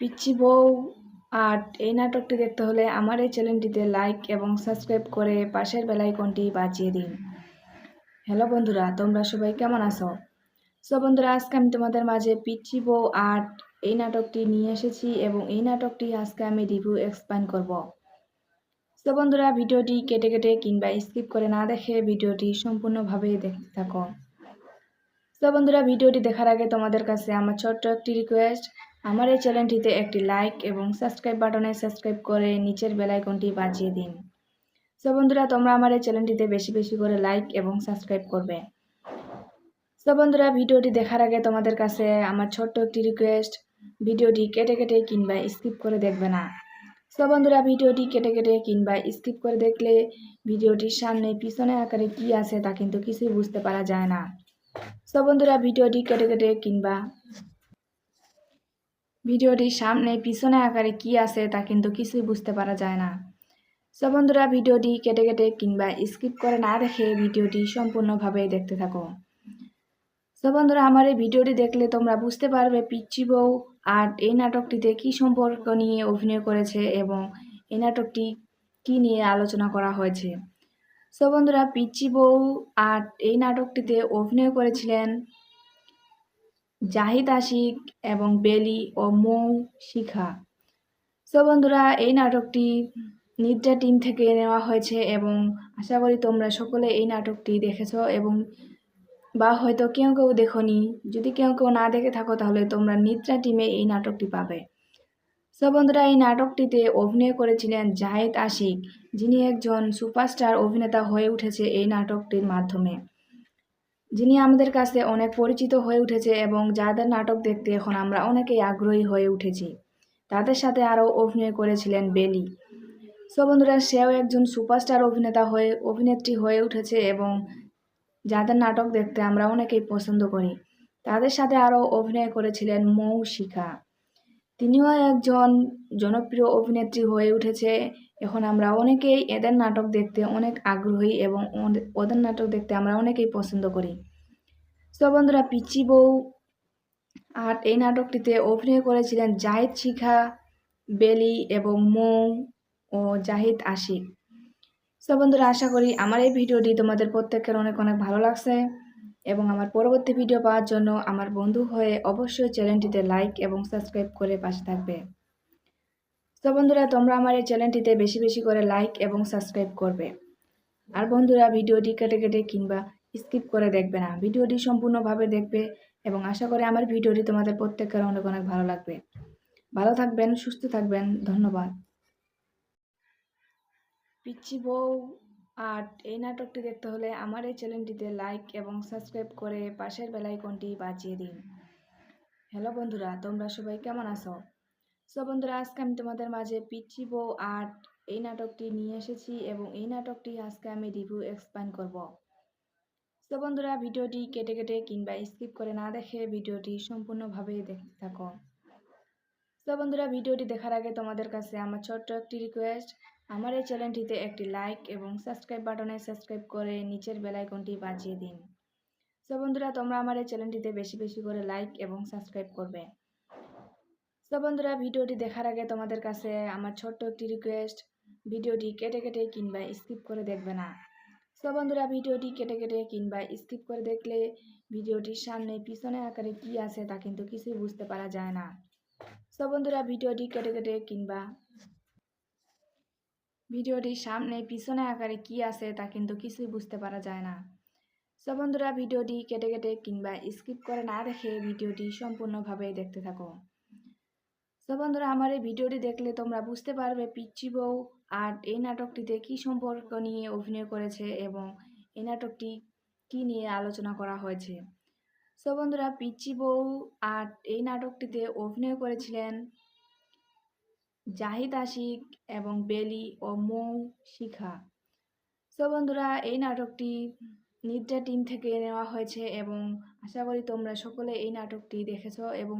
পিচ্চি বউ আর্ট এই নাটকটি দেখতে হলে আমার এই চ্যানেলটিতে লাইক এবং সাবস্ক্রাইব করে পাশের বেল আইকনটি বাজিয়ে দিন। হ্যালো বন্ধুরা, তোমরা সবাই কেমন আছো? বন্ধুরা, আজকে আমি তোমাদের মাঝে পিচ্চি বউ আর্ট এই নাটকটি নিয়ে এসেছি এবং এই নাটকটি আজকে আমি রিভিউ এক্সপ্লেইন করব। বন্ধুরা, ভিডিওটি কেটে কেটে কিংবা স্কিপ করে না দেখে ভিডিওটি সম্পূর্ণভাবে দেখতে থাকো। বন্ধুরা, ভিডিওটি দেখার আগে তোমাদের কাছে আমার ছোট্ট একটি রিকোয়েস্ট, আমার এই চ্যানেলটিতে একটি লাইক এবং সাবস্ক্রাইব বাটনে সাবস্ক্রাইব করে নিচের বেল আইকনটি বাজিয়ে দিন। বন্ধুরা, তোমরা আমার এই চ্যানেলটিতে বেশি বেশি করে লাইক এবং সাবস্ক্রাইব করবে। বন্ধুরা, ভিডিওটি দেখার আগে তোমাদের কাছে আমার ছোট্ট একটি রিকোয়েস্ট, ভিডিওটি কেটে কেটে কিংবা স্কিপ করে দেখবে না। বন্ধুরা, ভিডিওটি কেটে কেটে কিংবা স্কিপ করে দেখলে ভিডিওটির সামনে পিছনে আকারে কি আছে তা কিন্তু কিছুই বুঝতে পারা যায় না। বন্ধুরা, ভিডিওটি কেটে কেটে কিংবা ভিডিওটির সামনে পিছনে আকারে কি আছে তা কিন্তু কিছুই বুঝতে পারা যায় না। বন্ধুরা, ভিডিওটি কেটে কেটে কিংবা স্কিপ করে না দেখে ভিডিওটি সম্পূর্ণভাবে দেখতে থাকো। বন্ধুরা, আমার এই ভিডিওটি দেখলে তোমরা বুঝতে পারবে পিচ্চি বউ আর্ট এই নাটকটিতে কি সম্পর্ক নিয়ে অভিনয় করেছে এবং এই নাটকটি কি নিয়ে আলোচনা করা হয়েছে। বন্ধুরা, পিচ্চি বউ আর্ট এই নাটকটিতে অভিনয় করেছিলেন জাহিদ আশিক এবং বেলি ও মৌ শিখা। বন্ধুরা, এই নাটকটি নিদ্রা টিম থেকে নেওয়া হয়েছে এবং আশা করি তোমরা সকলে এই নাটকটি দেখেছো এবং বা হয়তো কেউ কেউ দেখোনি। যদি কেউ কেউ না দেখে থাকো তাহলে তোমরা নিদ্রা টিমে এই নাটকটি পাবে। বন্ধুরা, এই নাটকটিতে অভিনয় করেছিলেন জাহিদ আশিক, যিনি একজন সুপারস্টার অভিনেতা হয়ে উঠেছে এই নাটকটির মাধ্যমে, যিনি আমাদের কাছে অনেক পরিচিত হয়ে উঠেছে এবং যাদের নাটক দেখতে এখন আমরা অনেকেই আগ্রহী হয়ে উঠেছি। তাদের সাথে আরও অভিনয় করেছিলেন বেলি। বন্ধুরা, সেও একজন সুপারস্টার অভিনেত্রী হয়ে উঠেছে এবং যাদের নাটক দেখতে আমরা অনেকেই পছন্দ করি। তাদের সাথে আরও অভিনয় করেছিলেন মৌ শিখা। তিনিও একজন জনপ্রিয় অভিনেত্রী হয়ে উঠেছে। এখন আমরা অনেকেই এদের নাটক দেখতে অনেক আগ্রহী এবং ওদের নাটক দেখতে আমরা অনেকেই পছন্দ করি। বন্ধুরা, পিচ্চি বউ আর্ট এই নাটকটিতে অভিনয় করেছিলেন জাহিদ শিখা, বেলি এবং মৌ ও জাহিদ আশিক। বন্ধুরা, আশা করি আমার এই ভিডিওটি তোমাদের প্রত্যেকের অনেক অনেক ভালো লাগছে এবং আমার পরবর্তী ভিডিও পাওয়ার জন্য আমার বন্ধু হয়ে অবশ্যই চ্যানেলটিতে লাইক এবং সাবস্ক্রাইব করে পাশে থাকবে। বন্ধুরা, তোমরা আমার এই চ্যানেলটিতে বেশি বেশি করে লাইক এবং সাবস্ক্রাইব করবে। আর বন্ধুরা, ভিডিওটি কেটে কেটে কিংবা স্কিপ করে দেখবে না, ভিডিওটি সম্পূর্ণভাবে দেখবে এবং আশা করি আমার ভিডিওটি তোমাদের প্রত্যেকের অনেক অনেক ভালো লাগবে। ভালো থাকবেন, সুস্থ থাকবেন, ধন্যবাদ। পিচ্চি বউ আর্ট এই নাটকটি দেখতে হলে আমার এই চ্যানেলটিতে লাইক এবং সাবস্ক্রাইব করে পাশের বেল আইকনটি বাজিয়ে দিন। হ্যালো বন্ধুরা, তোমরা সবাই কেমন আছো? বন্ধুরা, আজকে আমি তোমাদের মাঝে পিচ্চি বউ আর্ট এই নাটকটি নিয়ে এসেছি এবং এই নাটকটি আজকে আমি রিভিউ এক্সপ্লেইন করব। বন্ধুরা, ভিডিওটি কেটে কেটে কিংবা স্কিপ করে না দেখে ভিডিওটি সম্পূর্ণভাবে দেখতে থাকো। বন্ধুরা, ভিডিওটি দেখার আগে তোমাদের কাছে আমার ছোট্ট একটি রিকোয়েস্ট, আমার এই চ্যানেলটিতে একটি লাইক এবং সাবস্ক্রাইব বাটনে সাবস্ক্রাইব করে নিচের বেল আইকনটি বাজিয়ে দিন। বন্ধুরা, তোমরা আমার এই চ্যানেলটিতে বেশি বেশি করে লাইক এবং সাবস্ক্রাইব করবে। বন্ধুরা, ভিডিওটি দেখার আগে তোমাদের কাছে আমার ছোট্ট একটি রিকোয়েস্ট, ভিডিওটি কেটে কেটে কিংবা স্কিপ করে দেখবে না। বন্ধুরা, ভিডিওটি কেটে কেটে কিংবা স্কিপ করে দেখলে ভিডিওটির সামনে পিছনে আকারে কি আছে তা কিন্তু কিছুই বুঝতে পারা যায় না। বন্ধুরা, ভিডিওটি কেটে কেটে কিংবা ভিডিওটির সামনে পিছনে আকারে কি আছে তা কিন্তু কিছুই বুঝতে পারা যায় না। বন্ধুরা, ভিডিওটি কেটে কেটে কিংবা স্কিপ করে না দেখে ভিডিওটি সম্পূর্ণভাবে দেখতে থাকো। বন্ধুরা, আমার এই ভিডিওটি দেখলে তোমরা বুঝতে পারবে পিচ্চি বউ আর্ট এই নাটকটিতে কি সম্পর্ক নিয়ে অভিনয় করেছে এবং এই নাটকটি কি নিয়ে আলোচনা করা হয়েছে। বন্ধুরা, পিচ্চি বউ আর্ট এই নাটকটিতে অভিনয় করেছিলেন জাহিদ আশিক এবং বেলি ও মৌ শিখা। বন্ধুরা, এই নাটকটি নিদ্রা টিম থেকে নেওয়া হয়েছে এবং আশা করি তোমরা সকলে এই নাটকটি দেখেছো এবং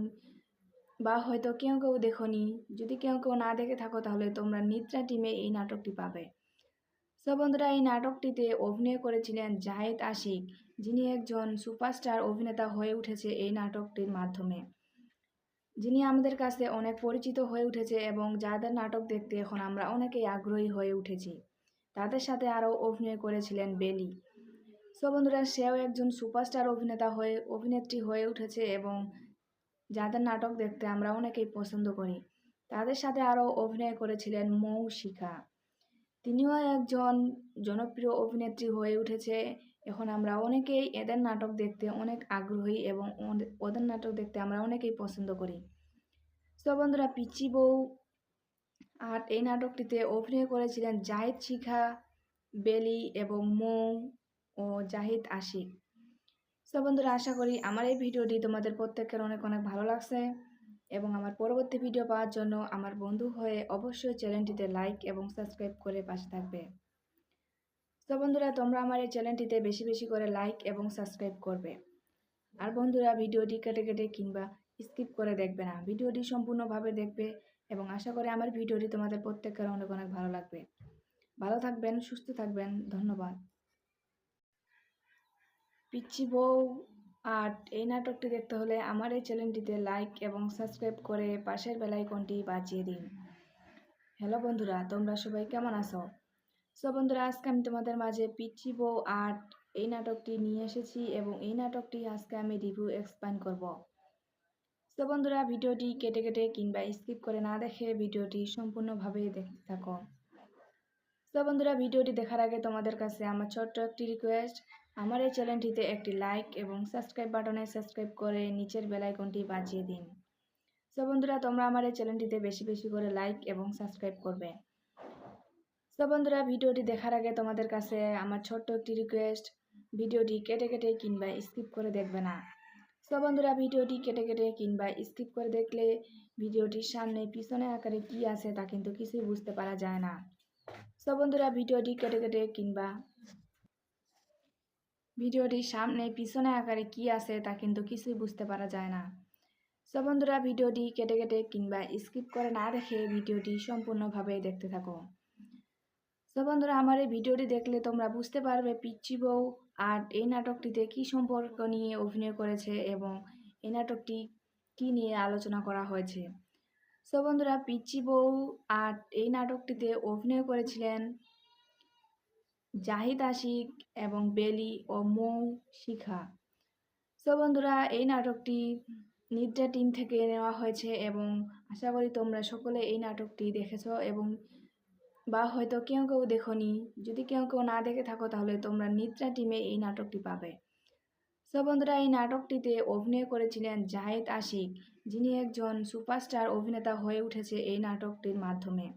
বা হয়তো কেউ কেউ দেখোনি। যদি কেউ কেউ না দেখে থাকো তাহলে তোমরা নিদ্রা টিমে এই নাটকটি পাবে। বন্ধুরা, এই নাটকটিতে অভিনয় করেছিলেন জাহিদ আশিক, যিনি একজন সুপারস্টার অভিনেতা হয়ে উঠেছে এই নাটকটির মাধ্যমে, যিনি আমাদের কাছে অনেক পরিচিত হয়ে উঠেছে এবং যাদের নাটক দেখতে এখন আমরা অনেকেই আগ্রহী হয়ে উঠেছি। তাদের সাথে আরও অভিনয় করেছিলেন বেলি। সো বন্ধুরা, সেও একজন সুপারস্টার অভিনেত্রী হয়ে উঠেছে এবং যাদের নাটক দেখতে আমরা অনেকেই পছন্দ করি। তাদের সাথে আরও অভিনয় করেছিলেন মৌশিখা। তিনিও একজন জনপ্রিয় অভিনেত্রী হয়ে উঠেছে। এখন আমরা অনেকেই এদের নাটক দেখতে অনেক আগ্রহী এবং ওদের নাটক দেখতে আমরা অনেকেই পছন্দ করি। সো বন্ধুরা, পিচ্চি বউ আর এই নাটকটিতে অভিনয় করেছিলেন জাহিদ শিখা, বেলি এবং মৌ ও জাহিদ আশিক। সো বন্ধুরা, আশা করি আমার এই ভিডিওটি তোমাদের প্রত্যেকের অনেক অনেক ভালো লাগছে এবং আমার পরবর্তী ভিডিও পাওয়ার জন্য আমার বন্ধু হয়ে অবশ্যই চ্যানেলটিতে লাইক এবং সাবস্ক্রাইব করে পাশে থাকবে। তো বন্ধুরা, তোমরা আমার এই চ্যানেলটিতে বেশি বেশি করে লাইক এবং সাবস্ক্রাইব করবে। আর বন্ধুরা, ভিডিওটি কেটে কেটে কিংবা স্কিপ করে দেখবে না, ভিডিওটি সম্পূর্ণভাবে দেখবে এবং আশা করি আমার ভিডিওটি তোমাদের প্রত্যেকের অনেক অনেক ভালো লাগবে। ভালো থাকবেন, সুস্থ থাকবেন, ধন্যবাদ। পিচ্চি বউ আর্ট এই নাটকটি দেখতে হলে আমার এই চ্যানেলটিতে লাইক এবং সাবস্ক্রাইব করে পাশের বেল আইকনটি বাজিয়ে দিন। হ্যালো বন্ধুরা, তোমরা সবাই কেমন আছো? সো বন্ধুরা, আজকে আমি তোমাদের মাঝে পিচ্চি বউ আর্ট এই নাটকটি নিয়ে এসেছি এবং এই নাটকটি আজকে আমি রিভিউ এক্সপ্লেইন করব। সো বন্ধুরা, ভিডিওটি কেটে কেটে কিংবা স্কিপ করে না দেখে ভিডিওটি সম্পূর্ণভাবে দেখতে থাকো। সো বন্ধুরা, ভিডিওটি দেখার আগে তোমাদের কাছে আমার ছোট্ট একটি রিকোয়েস্ট, আমার এই চ্যানেলটিতে একটি লাইক এবং সাবস্ক্রাইব বাটনে সাবস্ক্রাইব করে নিচের বেল আইকনটি বাজিয়ে দিন। সো বন্ধুরা, তোমরা আমার এই চ্যানেলটিতে বেশি বেশি করে লাইক এবং সাবস্ক্রাইব করবে। সো বন্ধুরা, ভিডিওটি দেখার আগে তোমাদের কাছে আমার ছোট্ট একটি রিকোয়েস্ট, ভিডিওটি কেটে কেটে কিংবা স্কিপ করে দেখবে না। সো বন্ধুরা, ভিডিওটি কেটে কেটে কিংবা স্কিপ করে দেখলে ভিডিওটির সামনে পিছনে আকারে কি আছে তা কিন্তু কিছুই বুঝতে পারা যায় না। সো বন্ধুরা, ভিডিওটি কেটে কেটে কিংবা ভিডিওটির সামনে পিছনে আকারে কি আছে তা কিন্তু কিছুই বুঝতে পারা যায় না। সো বন্ধুরা, ভিডিওটি কেটে কেটে কিংবা স্কিপ করে না দেখে ভিডিওটি সম্পূর্ণভাবে দেখতে থাকো। সো বন্ধুরা, আমার এই ভিডিওটি দেখলে তোমরা বুঝতে পারবে পিচ্চি বউ আর এই নাটকটিতে কি সম্পর্ক নিয়ে অভিনয় করেছে এবং এই নাটকটি কি নিয়ে আলোচনা করা হয়েছে। সো বন্ধুরা, পিচ্চি বউ আর এই নাটকটিতে অভিনয় করেছিলেন জাহিদ আশিক এবং বেলি ও মৌশিখা। সো বন্ধুরা, এই নাটকটি নিদ্রা টিম থেকে নেওয়া হয়েছে এবং আশা করি তোমরা সকলে এই নাটকটি দেখেছো এবং বা হয়তো কেউ কেউ দেখোনি। যদি কেউ কেউ না দেখে থাকো তাহলে তোমরা নিদ্রা টিমে এই নাটকটি পাবে। সো বন্ধুরা, এই নাটকটিতে অভিনয় করেছিলেন জাহিদ আশিক, যিনি একজন সুপারস্টার অভিনেতা হয়ে উঠেছে এই নাটকটির মাধ্যমে।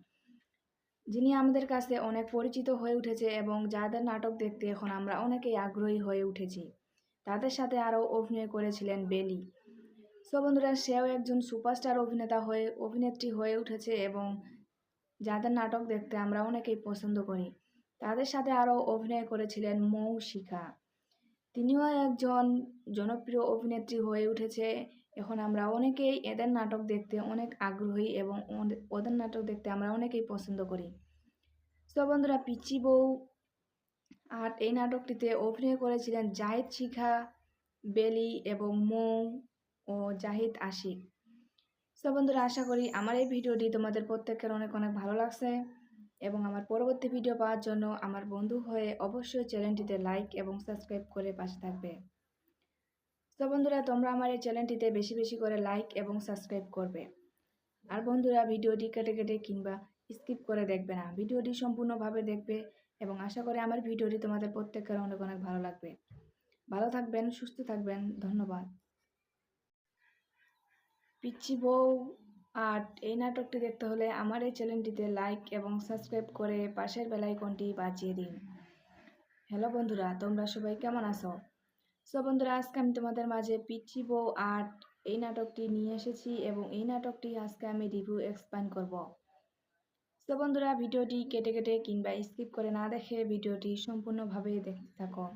যিনি আমাদের কাছে অনেক পরিচিত হয়ে উঠেছে এবং যাদের নাটক দেখতে এখন আমরা অনেকেই আগ্রহী হয়ে উঠেছি। তাদের সাথে আরও অভিনয় করেছিলেন বেলি। সো বন্ধুরা, সেও একজন সুপারস্টার অভিনেত্রী হয়ে উঠেছে এবং যাদের নাটক দেখতে আমরা অনেকেই পছন্দ করি। তাদের সাথে আরও অভিনয় করেছিলেন মৌশিখা। তিনিও একজন জনপ্রিয় অভিনেত্রী হয়ে উঠেছে। এখন আমরা অনেকেই এদের নাটক দেখতে অনেক আগ্রহী এবং ওদের নাটক দেখতে আমরা অনেকেই পছন্দ করি। সো বন্ধুরা, পিচ্চি বউ আর এই নাটকটিতে অভিনয় করেছিলেন জাহিদ শিখা, বেলি এবং মৌ ও জাহিদ আশিক। সো বন্ধুরা, আশা করি আমার এই ভিডিওটি তোমাদের প্রত্যেকের অনেক অনেক ভালো লাগছে এবং আমার পরবর্তী ভিডিও পাওয়ার জন্য আমার বন্ধু হয়ে অবশ্যই চ্যানেলটিতে লাইক এবং সাবস্ক্রাইব করে পাশে থাকবে। সো বন্ধুরা, তোমরা আমার এই চ্যানেলটিতে বেশি বেশি করে লাইক এবং সাবস্ক্রাইব করবে। আর বন্ধুরা, ভিডিওটি কেটে কেটে কিংবা স্কিপ করে দেখবে না, ভিডিওটি সম্পূর্ণভাবে দেখবে এবং আশা করি আমার ভিডিওটি তোমাদের প্রত্যেকের অনেক অনেক ভালো লাগবে। ভালো থাকবেন, সুস্থ থাকবেন, ধন্যবাদ। পিচ্চি বউ আর্ট এই নাটকটি দেখতে হলে আমার এই চ্যানেলটিতে লাইক এবং সাবস্ক্রাইব করে পাশের বেল আইকনটি বাজিয়ে দিন। হ্যালো বন্ধুরা, তোমরা সবাই কেমন আছো? সো বন্ধুরা, আজকে আমি তোমাদের মাঝে পিচ্চি বউ আর্ট এই নাটকটি নিয়ে এসেছি এবং এই নাটকটি আজকে আমি রিভিউ এক্সপ্লেইন করব। সো বন্ধুরা, ভিডিওটি কেটে কেটে কিংবা স্কিপ করে না দেখে ভিডিওটি সম্পূর্ণভাবে দেখতে থাকো।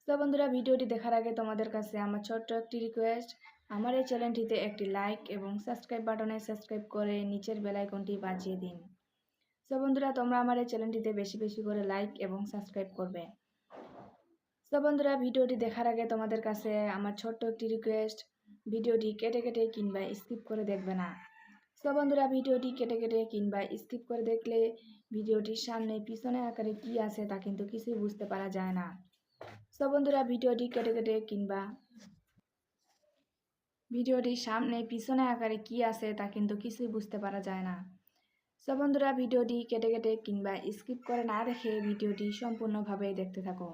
সো বন্ধুরা, ভিডিওটি দেখার আগে তোমাদের কাছে আমার ছোট্ট একটি রিকোয়েস্ট, আমার এই চ্যানেলটিতে একটি লাইক এবং সাবস্ক্রাইব বাটনে সাবস্ক্রাইব করে নিচের বেল আইকনটি বাজিয়ে দিন। সো বন্ধুরা, তোমরা আমার এই চ্যানেলটিতে বেশি বেশি করে লাইক এবং সাবস্ক্রাইব করবে। সো বন্ধুরা, ভিডিওটি দেখার আগে তোমাদের কাছে আমার ছোট্ট একটি রিকোয়েস্ট, ভিডিওটি কেটে কেটে কিংবা স্কিপ করে দেখবে না। সো বন্ধুরা, ভিডিওটি কেটে কেটে কিংবা স্কিপ করে দেখলে ভিডিওটির সামনে পিছনে আকারে কি আছে তা কিন্তু কিছুই বুঝতে পারা যায় না। সো বন্ধুরা, ভিডিওটির সামনে পিছনে আকারে কি আছে তা কিন্তু কিছুই বুঝতে পারা যায় না। সো বন্ধুরা, ভিডিওটি কেটে কেটে কিংবা স্কিপ করে না দেখে ভিডিওটি সম্পূর্ণভাবে দেখতে থাকো।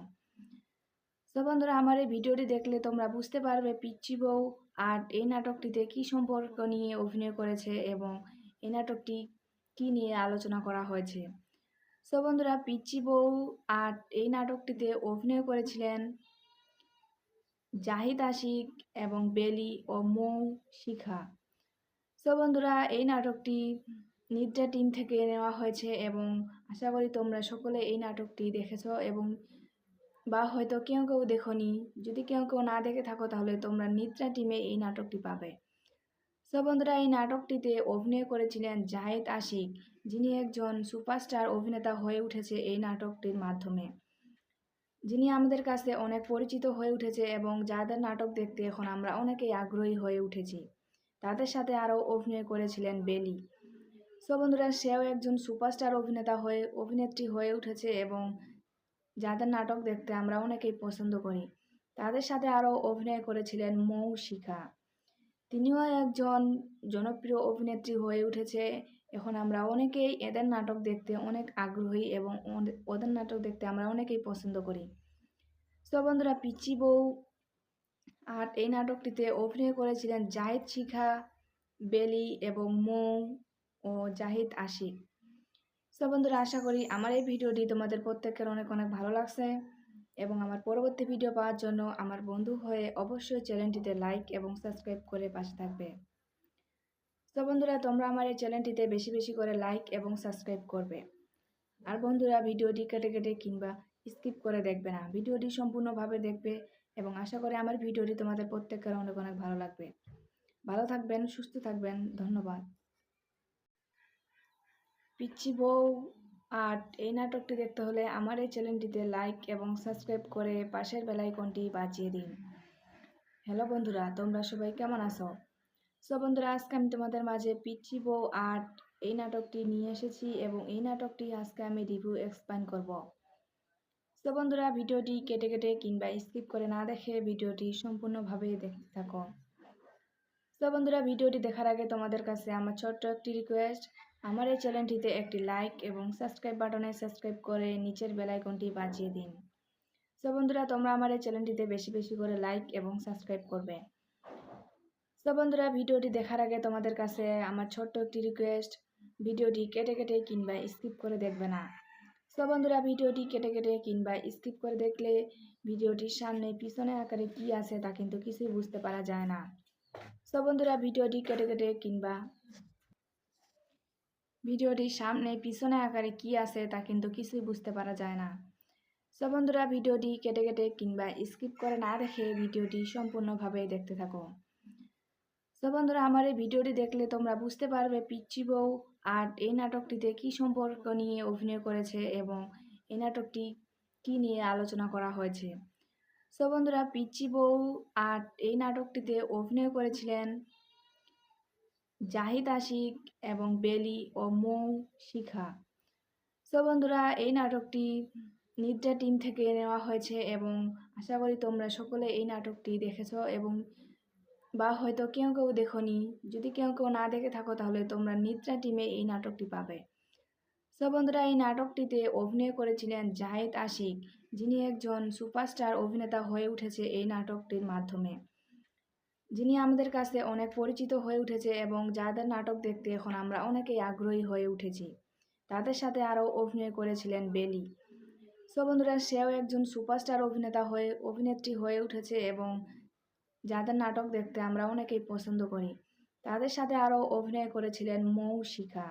সো বন্ধুরা, আমার এই ভিডিওটি দেখলে তোমরা বুঝতে পারবে পিচ্চি বউ আর্ট এই নাটকটিতে কি সম্পর্ক নিয়ে অভিনয় করেছে এবং এই নাটকটি কি নিয়ে আলোচনা করা হয়েছে। সো বন্ধুরা, পিচ্চি বউ আর্ট এই নাটকটিতে অভিনয় করেছিলেন জাহিদ আশিক এবং বেলি ও মৌ শিখা। সো বন্ধুরা, এই নাটকটি নিদ্রা টিম থেকে নেওয়া হয়েছে এবং আশা করি তোমরা সকলে এই নাটকটি দেখেছো এবং বা হয়তো কেউ কেউ দেখোনি। যদি কেউ কেউ না দেখে থাকো তাহলে তোমরা নিদ্রা টিমে এই নাটকটি পাবে। সো বন্ধুরা, এই নাটকটিতে অভিনয় করেছিলেন জাহিদ আশিক, যিনি একজন সুপারস্টার অভিনেতা হয়ে উঠেছে এই নাটকটির মাধ্যমে, যিনি আমাদের কাছে অনেক পরিচিত হয়ে উঠেছে এবং যাদের নাটক দেখতে এখন আমরা অনেকেই আগ্রহী হয়ে উঠেছি। তাদের সাথে আরও অভিনয় করেছিলেন বেলি। সো বন্ধুরা, সেও একজন সুপারস্টার অভিনেত্রী হয়ে উঠেছে এবং যাদের নাটক দেখতে আমরা অনেকেই পছন্দ করি। তাদের সাথে আরও অভিনয় করেছিলেন মৌ শিখা। তিনিও একজন জনপ্রিয় অভিনেত্রী হয়ে উঠেছে। এখন আমরা অনেকেই এদের নাটক দেখতে অনেক আগ্রহী এবং ওদের নাটক দেখতে আমরা অনেকেই পছন্দ করি। সো বন্ধুরা, পিচ্চি বউ আর্ট এই নাটকটিতে অভিনয় করেছিলেন জাহিদ শিখা, বেলি এবং মৌ ও জাহিদ আশিক। সো বন্ধুরা, আশা করি আমার এই ভিডিওটি তোমাদের প্রত্যেকের অনেক অনেক ভালো লাগছে এবং আমার পরবর্তী ভিডিও পাওয়ার জন্য আমার বন্ধু হয়ে অবশ্যই চ্যানেলটিতে লাইক এবং সাবস্ক্রাইব করে পাশে থাকবে। সো বন্ধুরা, তোমরা আমার এই চ্যানেলটিতে বেশি বেশি করে লাইক এবং সাবস্ক্রাইব করবে। আর বন্ধুরা, ভিডিওটি কেটে কেটে কিংবা স্কিপ করে দেখবে না, ভিডিওটি সম্পূর্ণভাবে দেখবে এবং আশা করি আমার ভিডিওটি তোমাদের প্রত্যেকের অনেক অনেক ভালো লাগবে। ভালো থাকবেন, সুস্থ থাকবেন, ধন্যবাদ। পিচ্চি বউ আর্ট এই নাটকটি দেখতে হলে আমার এই চ্যানেলটিতে লাইক এবং সাবস্ক্রাইব করে পাশের বেল আইকনটি বাজিয়ে দিন। হ্যালো বন্ধুরা, তোমরা সবাই কেমন আছো? সো বন্ধুরা, আজকে আমি তোমাদের মাঝে পিচ্চি বউ আর্ট এই নাটকটি নিয়ে এসেছি এবং এই নাটকটি আজকে আমি রিভিউ এক্সপ্লেইন করব। সো বন্ধুরা, ভিডিওটি কেটে কেটে কিংবা স্কিপ করে না দেখে ভিডিওটি সম্পূর্ণভাবে দেখতে থাকো। সো বন্ধুরা, ভিডিওটি দেখার আগে তোমাদের কাছে আমার ছোট্ট একটি রিকোয়েস্ট, আমার এই চ্যানেলটিতে একটি লাইক এবং সাবস্ক্রাইব বাটনে সাবস্ক্রাইব করে নিচের বেল আইকনটি বাজিয়ে দিন। সো বন্ধুরা, তোমরা আমার এই চ্যানেলটিতে বেশি বেশি করে লাইক এবং সাবস্ক্রাইব করবে। সো বন্ধুরা, ভিডিওটি দেখার আগে তোমাদের কাছে আমার ছোট্ট একটি রিকোয়েস্ট, ভিডিওটি কেটে কেটে কিংবা স্কিপ করে দেখবে না। সো বন্ধুরা, ভিডিওটি কেটে কেটে কিংবা স্কিপ করে দেখলে ভিডিওটির সামনে পিছনে আকারে কি আছে তা কিন্তু কিছুই বুঝতে পারা যায় না। সো বন্ধুরা, ভিডিওটি কেটে কেটে কিংবা ভিডিওটির সামনে পিছনে আকারে কি আছে তা কিন্তু কিছুই বুঝতে পারা যায় না। সো বন্ধুরা, ভিডিওটি কেটে কেটে কিংবা স্কিপ করে না দেখে ভিডিওটি সম্পূর্ণভাবে দেখতে থাকো। সো বন্ধুরা, আমার এই ভিডিওটি দেখলে তোমরা বুঝতে পারবে পিচ্চি বউ আর্ট এই নাটকটিতে কি সম্পর্ক নিয়ে অভিনয় করেছে এবং এই নাটকটি কি নিয়ে আলোচনা করা হয়েছে। সো বন্ধুরা, পিচ্চি বউ আর্ট এই নাটকটিতে অভিনয় করেছিলেন জাহিদ আশিক এবং বেলি ও মৌ শিখা। সো বন্ধুরা, এই নাটকটি নিদ্রা টিম থেকে নেওয়া হয়েছে এবং আশা করি তোমরা সকলে এই নাটকটি দেখেছো এবং বা হয়তো কেউ কেউ দেখোনি। যদি কেউ কেউ না দেখে থাকো তাহলে তোমরা নিদ্রা টিমে এই নাটকটি পাবে। সো বন্ধুরা, এই নাটকটিতে অভিনয় করেছিলেন জাহিদ আশিক, যিনি একজন সুপারস্টার অভিনেতা হয়ে উঠেছে এই নাটকটির মাধ্যমে, যিনি আমাদের কাছে অনেক পরিচিত হয়ে উঠেছে এবং যাদের নাটক দেখতে এখন আমরা অনেকেই আগ্রহী হয়ে উঠেছি। তাদের সাথে আরও অভিনয় করেছিলেন বেলি। সো বন্ধুরা, সেও একজন সুপারস্টার অভিনেত্রী হয়ে উঠেছে এবং যাদের নাটক দেখতে আমরা অনেকেই পছন্দ করি। তাদের সাথে আরও অভিনয় করেছিলেন মৌ শিখা।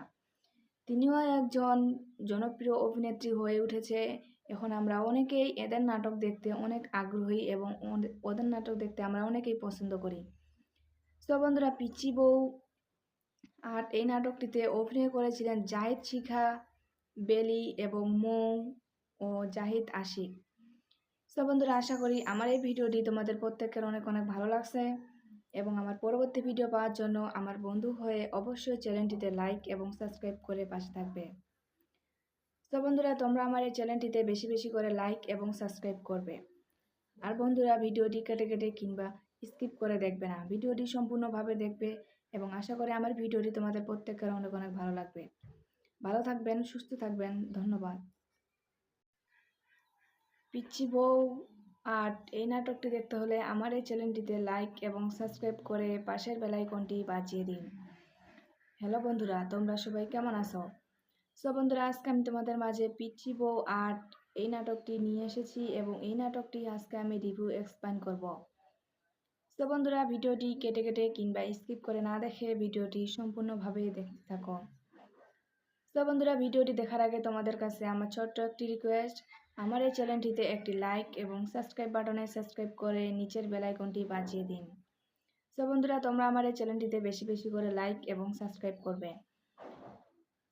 তিনিও একজন জনপ্রিয় অভিনেত্রী হয়ে উঠেছে। এখন আমরা অনেকেই এদের নাটক দেখতে অনেক আগ্রহী এবং ওদের নাটক দেখতে আমরা অনেকেই পছন্দ করি। সো বন্ধুরা, পিচ্চি বউ আর্ট এই নাটকটিতে অভিনয় করেছিলেন জাহিদ শিখা, বেলি এবং মৌ ও জাহিদ আশিক। সো বন্ধুরা, আশা করি আমার এই ভিডিওটি তোমাদের প্রত্যেকের অনেক অনেক ভালো লাগছে এবং আমার পরবর্তী ভিডিও পাওয়ার জন্য আমার বন্ধু হয়ে অবশ্যই চ্যানেলটিতে লাইক এবং সাবস্ক্রাইব করে পাশে থাকবে। তো বন্ধুরা, তোমরা আমার এই চ্যানেলটিতে বেশি বেশি করে লাইক এবং সাবস্ক্রাইব করবে। আর বন্ধুরা, ভিডিওটি কেটে কেটে কিংবা স্কিপ করে দেখবে না, ভিডিওটি সম্পূর্ণভাবে দেখবে এবং আশা করি আমার ভিডিওটি তোমাদের প্রত্যেকের অনেক অনেক ভালো লাগবে। ভালো থাকবেন, সুস্থ থাকবেন, ধন্যবাদ। পিচ্চি বউ আর্ট এই নাটকটি দেখতে হলে আমার এই চ্যানেলটিতে লাইক এবং সাবস্ক্রাইব করে পাশের বেল আইকনটি বাজিয়ে দিন। হ্যালো বন্ধুরা, তোমরা সবাই কেমন আছো? সো বন্ধুরা, আজকে আমি তোমাদের মাঝে পিচ্চি বউ আর্ট এই নাটকটি নিয়ে এসেছি এবং এই নাটকটি আজকে আমি রিভিউ এক্সপ্লেইন করব। তো বন্ধুরা, ভিডিওটি কেটে কেটে কিংবা স্কিপ করে না দেখে ভিডিওটি সম্পূর্ণভাবে দেখতে থাকো। তো বন্ধুরা, ভিডিওটি দেখার আগে তোমাদের কাছে আমার ছোট্ট একটি রিকোয়েস্ট, আমার এই চ্যানেলটিতে একটি লাইক এবং সাবস্ক্রাইব বাটনে সাবস্ক্রাইব করে নিচের বেল আইকনটি বাজিয়ে দিন। তো বন্ধুরা, তোমরা আমার এই চ্যানেলটিতে বেশি বেশি করে লাইক এবং সাবস্ক্রাইব করবে।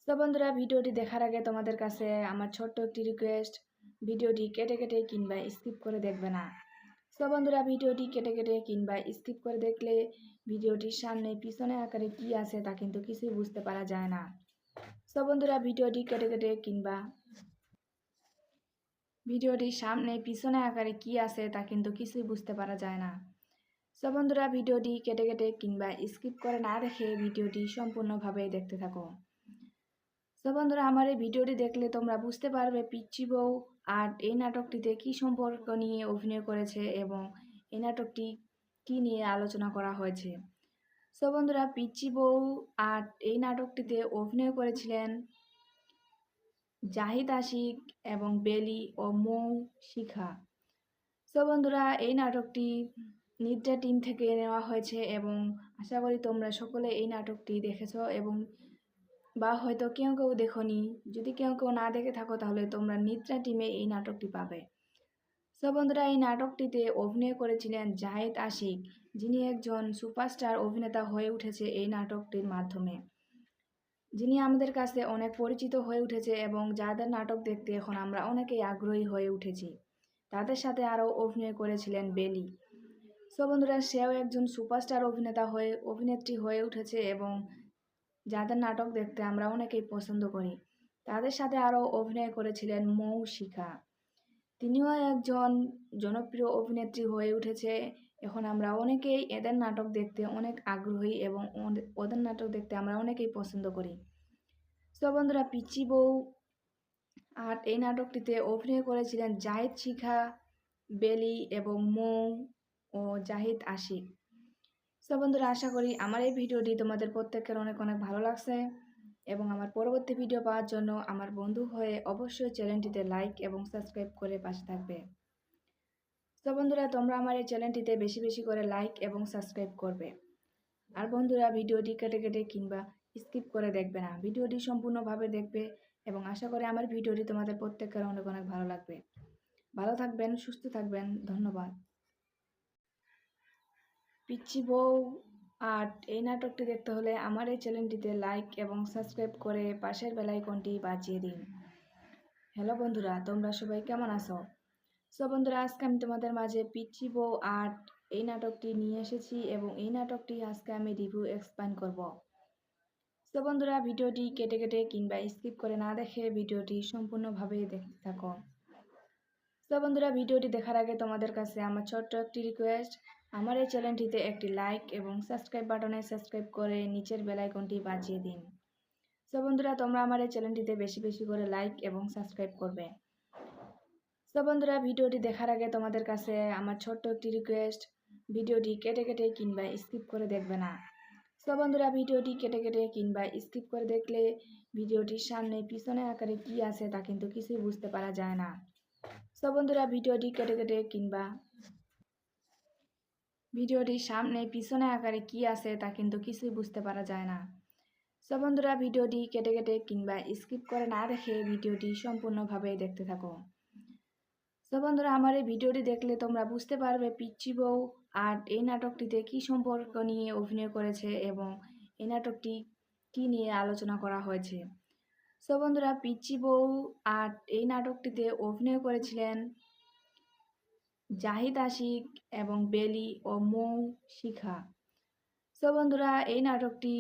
তো বন্ধুরা, ভিডিওটি দেখার আগে তোমাদের কাছে আমার ছোট্ট একটি রিকোয়েস্ট, ভিডিওটি কেটে কেটে কিংবা স্কিপ করে দেখবে না। তো বন্ধুরা, ভিডিওটি কেটে কেটে কিংবা স্কিপ করে দেখলে ভিডিওটির সামনে পিছনে আকারে কি আছে তা কিন্তু কিছুই বুঝতে পারা যায় না। তো বন্ধুরা, ভিডিওটি কেটে কেটে কিংবা ভিডিওটির সামনে পিছনে আকারে কি আছে তা কিন্তু কিছুই বুঝতে পারা যায় না। তো বন্ধুরা, ভিডিওটি কেটে কেটে কিংবা স্কিপ করে না দেখে ভিডিওটি সম্পূর্ণভাবে দেখতে থাকো। তো বন্ধুরা, আমার এই ভিডিওটি দেখলে তোমরা বুঝতে পারবে পিচ্চি বউ আর এই নাটকটিতে কি সম্পর্ক নিয়ে অভিনয় করেছে এবং এই নাটকটি কি নিয়ে আলোচনা করা হয়েছে। তো বন্ধুরা, পিচ্চি বউ আর এই নাটকটিতে অভিনয় করেছিলেন জাহিদ আশিক এবং বেলি ও মৌ শিখা। তো বন্ধুরা, এই নাটকটি নিদ্রা টিম থেকে নেওয়া হয়েছে এবং আশা করি তোমরা সকলে এই নাটকটি দেখেছো এবং বা হয়তো কেউ কেউ দেখোনি। যদি কেউ কেউ না দেখে থাকো তাহলে তোমরা নিদ্রা টিমে এই নাটকটি পাবে। তো বন্ধুরা, এই নাটকটিতে অভিনয় করেছিলেন জাহিদ আশিক, যিনি একজন সুপারস্টার অভিনেতা হয়ে উঠেছে এই নাটকটির মাধ্যমে, যিনি আমাদের কাছে অনেক পরিচিত হয়ে উঠেছে এবং যাদের নাটক দেখতে এখন আমরা অনেকেই আগ্রহী হয়ে উঠেছি। তাদের সাথে আরও অভিনয় করেছিলেন বেলি। তো বন্ধুরা, সেও একজন সুপারস্টার অভিনেত্রী হয়ে উঠেছে এবং যাদের নাটক দেখতে আমরা অনেকেই পছন্দ করি। তাদের সাথে আরও অভিনয় করেছিলেন মৌ শিখা, তিনিও একজন জনপ্রিয় অভিনেত্রী হয়ে উঠেছে। এখন আমরা অনেকেই এদের নাটক দেখতে অনেক আগ্রহী এবং ওদের নাটক দেখতে আমরা অনেকেই পছন্দ করি। তো বন্ধুরা, পিচ্চি বউ আর এই নাটকটিতে অভিনয় করেছিলেন জাহিদ শিখা, বেলি এবং মৌ ও জাহিদ আশিক। তো বন্ধুরা, আশা করি আমার এই ভিডিওটি তোমাদের প্রত্যেকের অনেক অনেক ভালো লাগছে এবং আমার পরবর্তী ভিডিও পাওয়ার জন্য আমার বন্ধু হয়ে অবশ্যই চ্যানেলটিতে লাইক এবং সাবস্ক্রাইব করে পাশে থাকবে। তো বন্ধুরা, তোমরা আমার এই চ্যানেলটিতে বেশি বেশি করে লাইক এবং সাবস্ক্রাইব করবে। আর বন্ধুরা, ভিডিওটি কেটে কেটে কিংবা স্কিপ করে দেখবে না, ভিডিওটি সম্পূর্ণভাবে দেখবে এবং আশা করি আমার ভিডিওটি তোমাদের প্রত্যেকের অনেক অনেক ভালো লাগবে। ভালো থাকবেন, সুস্থ থাকবেন, ধন্যবাদ। পিচ্চি বউ আর্ট এই নাটকটি দেখতে হলে আমার এই চ্যানেলটিতে লাইক এবং সাবস্ক্রাইব করে পাশের বেল আইকনটি বাজিয়ে দিন। হ্যালো বন্ধুরা, তোমরা সবাই কেমন আছো? সো বন্ধুরা, আজকে আমি তোমাদের মাঝে পিচ্চি বউ আর্ট এই নাটকটি নিয়ে এসেছি এবং এই নাটকটি আজকে আমি রিভিউ এক্সপ্লেইন করব। তো বন্ধুরা, ভিডিওটি কেটে কেটে কিংবা স্কিপ করে না দেখে ভিডিওটি সম্পূর্ণভাবে দেখতে থাকো। তো বন্ধুরা, ভিডিওটি দেখার আগে তোমাদের কাছে আমার ছোট্ট একটি রিকোয়েস্ট, আমার এই চ্যানেলটিতে একটি লাইক এবং সাবস্ক্রাইব বাটনে সাবস্ক্রাইব করে নিচের বেল আইকনটি বাজিয়ে দিন। তো বন্ধুরা, তোমরা আমার এই চ্যানেলটিতে বেশি বেশি করে লাইক এবং সাবস্ক্রাইব করবে। তো বন্ধুরা, ভিডিওটি দেখার আগে তোমাদের কাছে আমার ছোট্ট একটি রিকোয়েস্ট, ভিডিওটি কেটে কেটে কিংবা স্কিপ করে দেখবে না। তো বন্ধুরা, ভিডিওটি কেটে কেটে কিংবা স্কিপ করে দেখলে ভিডিওটির সামনে পিছনে আকারে কি আছে তা কিন্তু কিছুই বুঝতে পারা যায় না। তো বন্ধুরা, ভিডিওটি কেটে কেটে কিংবা ভিডিওটির সামনে পিছনে আকারে কি আছে তা কিন্তু কিছুই বুঝতে পারা যায় না। তো বন্ধুরা, ভিডিওটি কেটে কেটে কিংবা স্কিপ করে না দেখে ভিডিওটি সম্পূর্ণভাবে দেখতে থাকো। তো বন্ধুরা, আমার এই ভিডিওটি দেখলে তোমরা বুঝতে পারবে পিচ্চি বউ আর এই নাটকটিতে কি সম্পর্ক নিয়ে অভিনয় করেছে এবং এই নাটকটি কি নিয়ে আলোচনা করা হয়েছে। তো বন্ধুরা, পিচ্চি বউ আর এই নাটকটিতে অভিনয় করেছিলেন জাহিদ আশিক এবং বেলি ও মৌ শিখা। সো বন্ধুরা, এই নাটকটি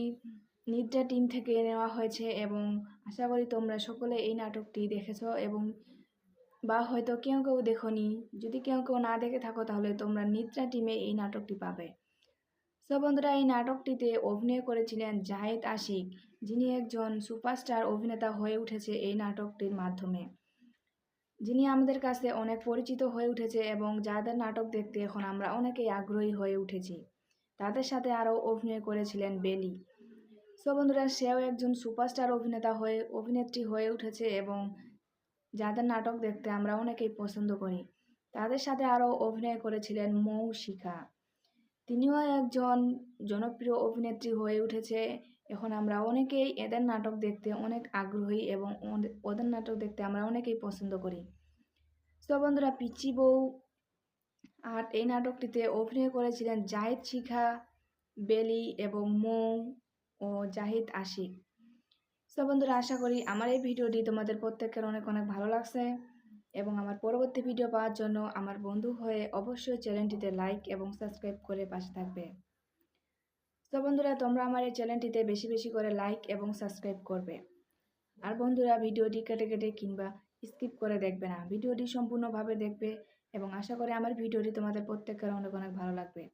নিদ্রা টিম থেকে নেওয়া হয়েছে এবং আশা করি তোমরা সকলে এই নাটকটি দেখেছো এবং বা হয়তো কেউ কেউ দেখোনি। যদি কেউ কেউ না দেখে থাকো তাহলে তোমরা নিদ্রা টিমে এই নাটকটি পাবে। সো বন্ধুরা, এই নাটকটিতে অভিনয় করেছিলেন জাহিদ আশিক, যিনি একজন সুপারস্টার অভিনেতা হয়ে উঠেছে এই নাটকটির মাধ্যমে, যিনি আমাদের কাছে অনেক পরিচিত হয়ে উঠেছে এবং যাদের নাটক দেখতে এখন আমরা অনেকেই আগ্রহী হয়ে উঠেছি। তাদের সাথে আরও অভিনয় করেছিলেন বেলি। সো বন্ধুরা, সেও একজন সুপারস্টার অভিনেত্রী হয়ে উঠেছে এবং যাদের নাটক দেখতে আমরা অনেকেই পছন্দ করি। তাদের সাথে আরও অভিনয় করেছিলেন মৌ শিখা। তিনিও একজন জনপ্রিয় অভিনেত্রী হয়ে উঠেছে। এখন আমরা অনেকেই এদের নাটক দেখতে অনেক আগ্রহী এবং ওদের নাটক দেখতে আমরা অনেকেই পছন্দ করি। সো বন্ধুরা, পিচ্চি বউ আর এই নাটকটিতে অভিনয় করেছিলেন জাহিদ শিখা, বেলি এবং মৌ ও জাহিদ আশিক। সো বন্ধুরা, আশা করি আমার এই ভিডিওটি তোমাদের প্রত্যেকের অনেক অনেক ভালো লাগছে এবং আমার পরবর্তী ভিডিও পাওয়ার জন্য আমার বন্ধু হয়ে অবশ্যই চ্যানেলটিতে লাইক এবং সাবস্ক্রাইব করে পাশে থাকবে। সো বন্ধুরা, তোমরা আমার এই চ্যানেলটিতে বেশি বেশি করে লাইক এবং সাবস্ক্রাইব করবে। আর বন্ধুরা, ভিডিওটি কেটে কেটে কিংবা স্কিপ করে দেখবে না, ভিডিওটি সম্পূর্ণভাবে দেখবে এবং আশা করি আমার ভিডিওটি তোমাদের প্রত্যেকের অনেক অনেক ভালো লাগবে।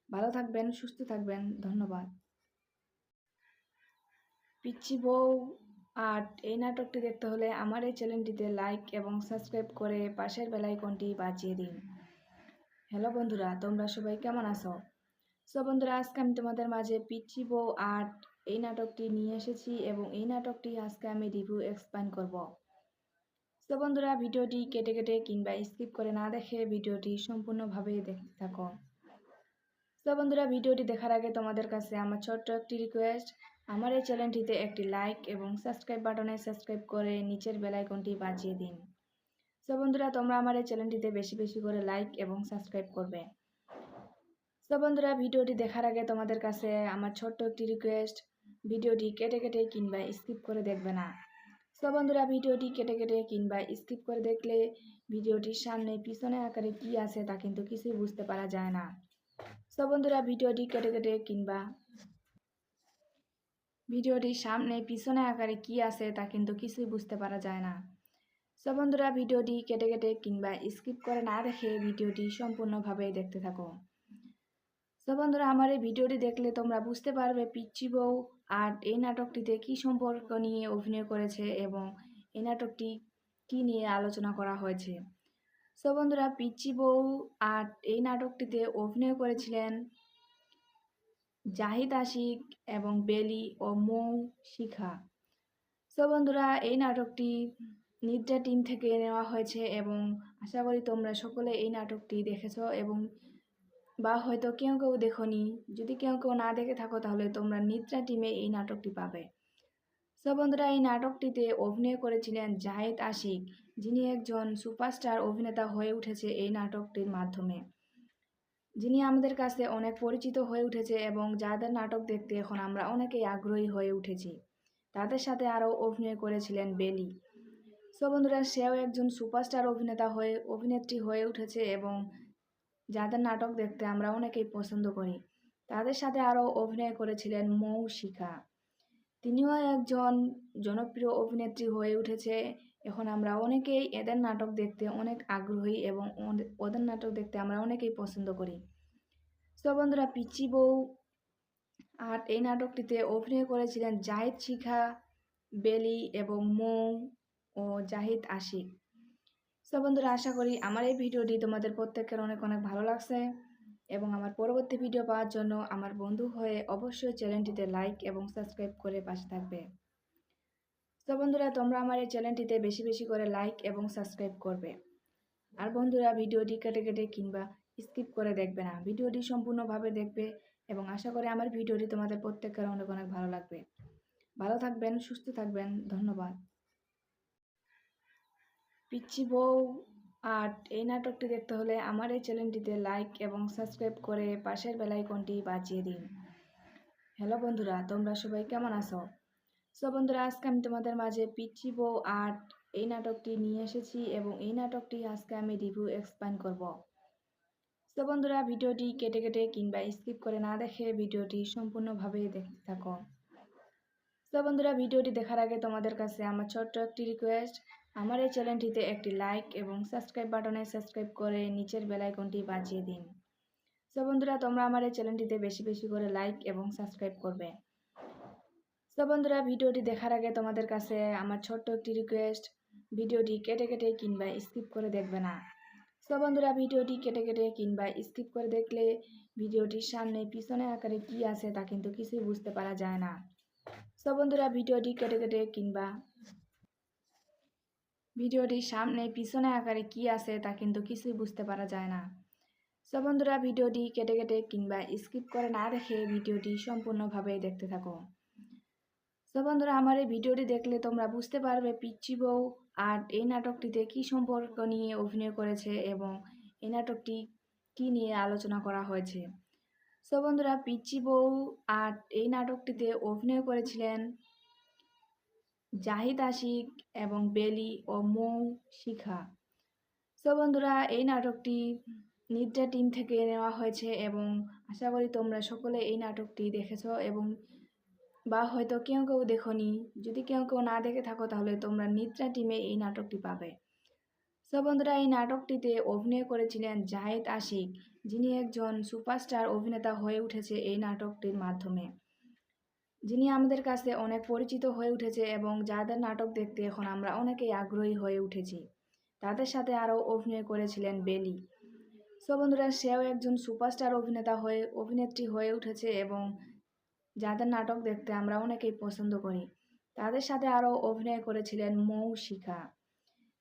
ভালো থাকবেন, সুস্থ থাকবেন, ধন্যবাদ। পিচ্চি বউ আর্ট এই নাটকটি দেখতে হলে আমার এই চ্যানেলটিতে লাইক এবং সাবস্ক্রাইব করে পাশের বেল আইকনটি বাজিয়ে দিন। হ্যালো বন্ধুরা, তোমরা সবাই কেমন আছো? সো বন্ধুরা, আজকে আমি তোমাদের মাঝে পিচ্চি বউ আর্ট এই নাটকটি নিয়ে এসেছি এবং এই নাটকটি আজকে আমি রিভিউ এক্সপ্লেইন করব। সো বন্ধুরা, ভিডিওটি কেটে কেটে কিংবা স্কিপ করে না দেখে ভিডিওটি সম্পূর্ণভাবে দেখতে থাকো। সো বন্ধুরা, ভিডিওটি দেখার আগে তোমাদের কাছে আমার ছোট্ট একটি রিকোয়েস্ট, আমার এই চ্যানেলটিতে একটি লাইক এবং সাবস্ক্রাইব বাটনে সাবস্ক্রাইব করে নিচের বেল আইকনটি বাজিয়ে দিন। সো বন্ধুরা, তোমরা আমার এই চ্যানেলটিতে বেশি বেশি করে লাইক এবং সাবস্ক্রাইব করবে। সো বন্ধুরা, ভিডিওটি দেখার আগে তোমাদের কাছে আমার ছোট্ট একটি রিকোয়েস্ট, ভিডিওটি কেটে কেটে কিংবা স্কিপ করে দেখবে না। সো বন্ধুরা, ভিডিওটি কেটে কেটে কিংবা স্কিপ করে দেখলে ভিডিওটির সামনে পিছনে আকারে কি আছে তা কিন্তু কিছুই বুঝতে পারা যায় না। সো বন্ধুরা, ভিডিওটি কেটে কেটে কিংবা ভিডিওটির সামনে পিছনে আকারে কি আছে তা কিন্তু কিছুই বুঝতে পারা যায় না। সো বন্ধুরা, ভিডিওটি কেটে কেটে কিংবা স্কিপ করে না দেখে ভিডিওটি সম্পূর্ণভাবে দেখতে থাকো। সো বন্ধুরা, আমার এই ভিডিওটি দেখলে তোমরা বুঝতে পারবে পিচ্চি বউ আর্ট এই নাটকটিতে কি সম্পর্ক নিয়ে অভিনয় করেছে এবং এই নাটকটি কি নিয়ে আলোচনা করা হয়েছে। সো বন্ধুরা, পিচ্চি বউ আর্ট এই নাটকটিতে অভিনয় করেছিলেন জাহিদ আশিক এবং বেলি ও মৌ শিখা। সো বন্ধুরা, এই নাটকটি নিদ্রা টিম থেকে নেওয়া হয়েছে এবং আশা করি তোমরা সকলে এই নাটকটি দেখেছো এবং বা হয়তো কেউ কেউ দেখোনি। যদি কেউ কেউ না দেখে থাকো তাহলে তোমরা নিদ্রা টিমে এই নাটকটি পাবে। সো বন্ধুরা, এই নাটকটিতে অভিনয় করেছিলেন জাহিদ আশিক, যিনি একজন সুপারস্টার অভিনেতা হয়ে উঠেছে এই নাটকটির মাধ্যমে, যিনি আমাদের কাছে অনেক পরিচিত হয়ে উঠেছে এবং যাদের নাটক দেখতে এখন আমরা অনেকেই আগ্রহী হয়ে উঠেছি। তাদের সাথে আরও অভিনয় করেছিলেন বেলি। সো বন্ধুরা, সেও একজন সুপারস্টার অভিনেত্রী হয়ে উঠেছে এবং যাদের নাটক দেখতে আমরা অনেকেই পছন্দ করি। তাদের সাথে আরও অভিনয় করেছিলেন মৌ শিখা। তিনিও একজন জনপ্রিয় অভিনেত্রী হয়ে উঠেছে। এখন আমরা অনেকেই এদের নাটক দেখতে অনেক আগ্রহী এবং ওদের নাটক দেখতে আমরা অনেকেই পছন্দ করি। সো বন্ধুরা, পিচ্চি বউ আর এই নাটকটিতে অভিনয় করেছিলেন জাহিদ শিখা, বেলি এবং মৌ ও জাহিদ আশিক। সো বন্ধুরা, আশা করি আমার এই ভিডিওটি তোমাদের প্রত্যেকের অনেক অনেক ভালো লাগছে এবং আমার পরবর্তী ভিডিও পাওয়ার জন্য আমার বন্ধু হয়ে অবশ্যই চ্যানেলটিতে লাইক এবং সাবস্ক্রাইব করে পাশে থাকবে। সো বন্ধুরা, তোমরা আমার এই চ্যানেলটিতে বেশি বেশি করে লাইক এবং সাবস্ক্রাইব করবে। আর বন্ধুরা, ভিডিওটি কেটে কেটে কিংবা স্কিপ করে দেখবে না, ভিডিওটি সম্পূর্ণভাবে দেখবে এবং আশা করি আমার ভিডিওটি তোমাদের প্রত্যেকের অনেক অনেক ভালো লাগবে। ভালো থাকবেন, সুস্থ থাকবেন, ধন্যবাদ। পিচ্চি বউ আর্ট এই নাটকটি দেখতে হলে আমার এই চ্যানেলটিতে লাইক এবং সাবস্ক্রাইব করে পাশের বেল আইকনটি বাজিয়ে দিন। হ্যালো বন্ধুরা, তোমরা সবাই কেমন আছো? সো বন্ধুরা, আজকে আমি তোমাদের মাঝে পিচ্চি বউ আর্ট এই নাটকটি নিয়ে এসেছি এবং এই নাটকটি আজকে আমি রিভিউ এক্সপ্লেইন করব। তো বন্ধুরা, ভিডিওটি কেটে কেটে কিংবা স্কিপ করে না দেখে ভিডিওটি সম্পূর্ণভাবে দেখতে থাকো। তো বন্ধুরা, ভিডিওটি দেখার আগে তোমাদের কাছে আমার ছোট্ট একটি রিকোয়েস্ট, আমার এই চ্যানেলটিতে একটি লাইক এবং সাবস্ক্রাইব বাটনে সাবস্ক্রাইব করে নিচের বেল আইকনটি বাজিয়ে দিন। তো বন্ধুরা, তোমরা আমার এই চ্যানেলটিতে বেশি বেশি করে লাইক এবং সাবস্ক্রাইব করবে। তো বন্ধুরা, ভিডিওটি দেখার আগে তোমাদের কাছে আমার ছোট্ট একটি রিকোয়েস্ট, ভিডিওটি কেটে কেটে কিংবা স্কিপ করে দেখবে না। তো বন্ধুরা, ভিডিওটি কেটে কেটে কিংবা স্কিপ করে দেখলে ভিডিওটির সামনে পিছনে আকারে কি আছে তা কিন্তু কিছুই বুঝতে পারা যায় না। তো বন্ধুরা, ভিডিওটি কেটে কেটে কিংবা ভিডিওটির সামনে পিছনে আকারে কি আছে তা কিন্তু কিছুই বুঝতে পারা যায় না। তো বন্ধুরা, ভিডিওটি কেটে কেটে কিংবা স্কিপ করে না দেখে ভিডিওটি সম্পূর্ণভাবে দেখতে থাকো। তো বন্ধুরা, আমার এই ভিডিওটি দেখলে তোমরা বুঝতে পারবে পিচ্চি বউ আর এই নাটকটিতে কি সম্পর্ক নিয়ে অভিনয় করেছে এবং এই নাটকটি কি নিয়ে আলোচনা করা হয়েছে। তো বন্ধুরা, পিচ্চি বউ আর এই নাটকটিতে অভিনয় করেছিলেন জাহিদ আশিক এবং বেলি ও মৌ শিখা। তো বন্ধুরা, এই নাটকটি নিদ্রা টিম থেকে নেওয়া হয়েছে এবং আশা করি তোমরা সকলে এই নাটকটি দেখেছো এবং বা হয়তো কেউ কেউ দেখোনি। যদি কেউ কেউ না দেখে থাকো তাহলে তোমরা নিদ্রা টিমে এই নাটকটি পাবে। তো বন্ধুরা, এই নাটকটিতে অভিনয় করেছিলেন জাহিদ আশিক, যিনি একজন সুপারস্টার অভিনেতা হয়ে উঠেছে এই নাটকটির মাধ্যমে, যিনি আমাদের কাছে অনেক পরিচিত হয়ে উঠেছে এবং যাদের নাটক দেখতে এখন আমরা অনেকেই আগ্রহী হয়ে উঠেছি। তাদের সাথে আরও অভিনয় করেছিলেন বেলি। তো বন্ধুরা, সেও একজন সুপারস্টার অভিনেত্রী হয়ে উঠেছে এবং যাদের নাটক দেখতে আমরা অনেকেই পছন্দ করি। তাদের সাথে আরও অভিনয় করেছিলেন মৌ শিখা।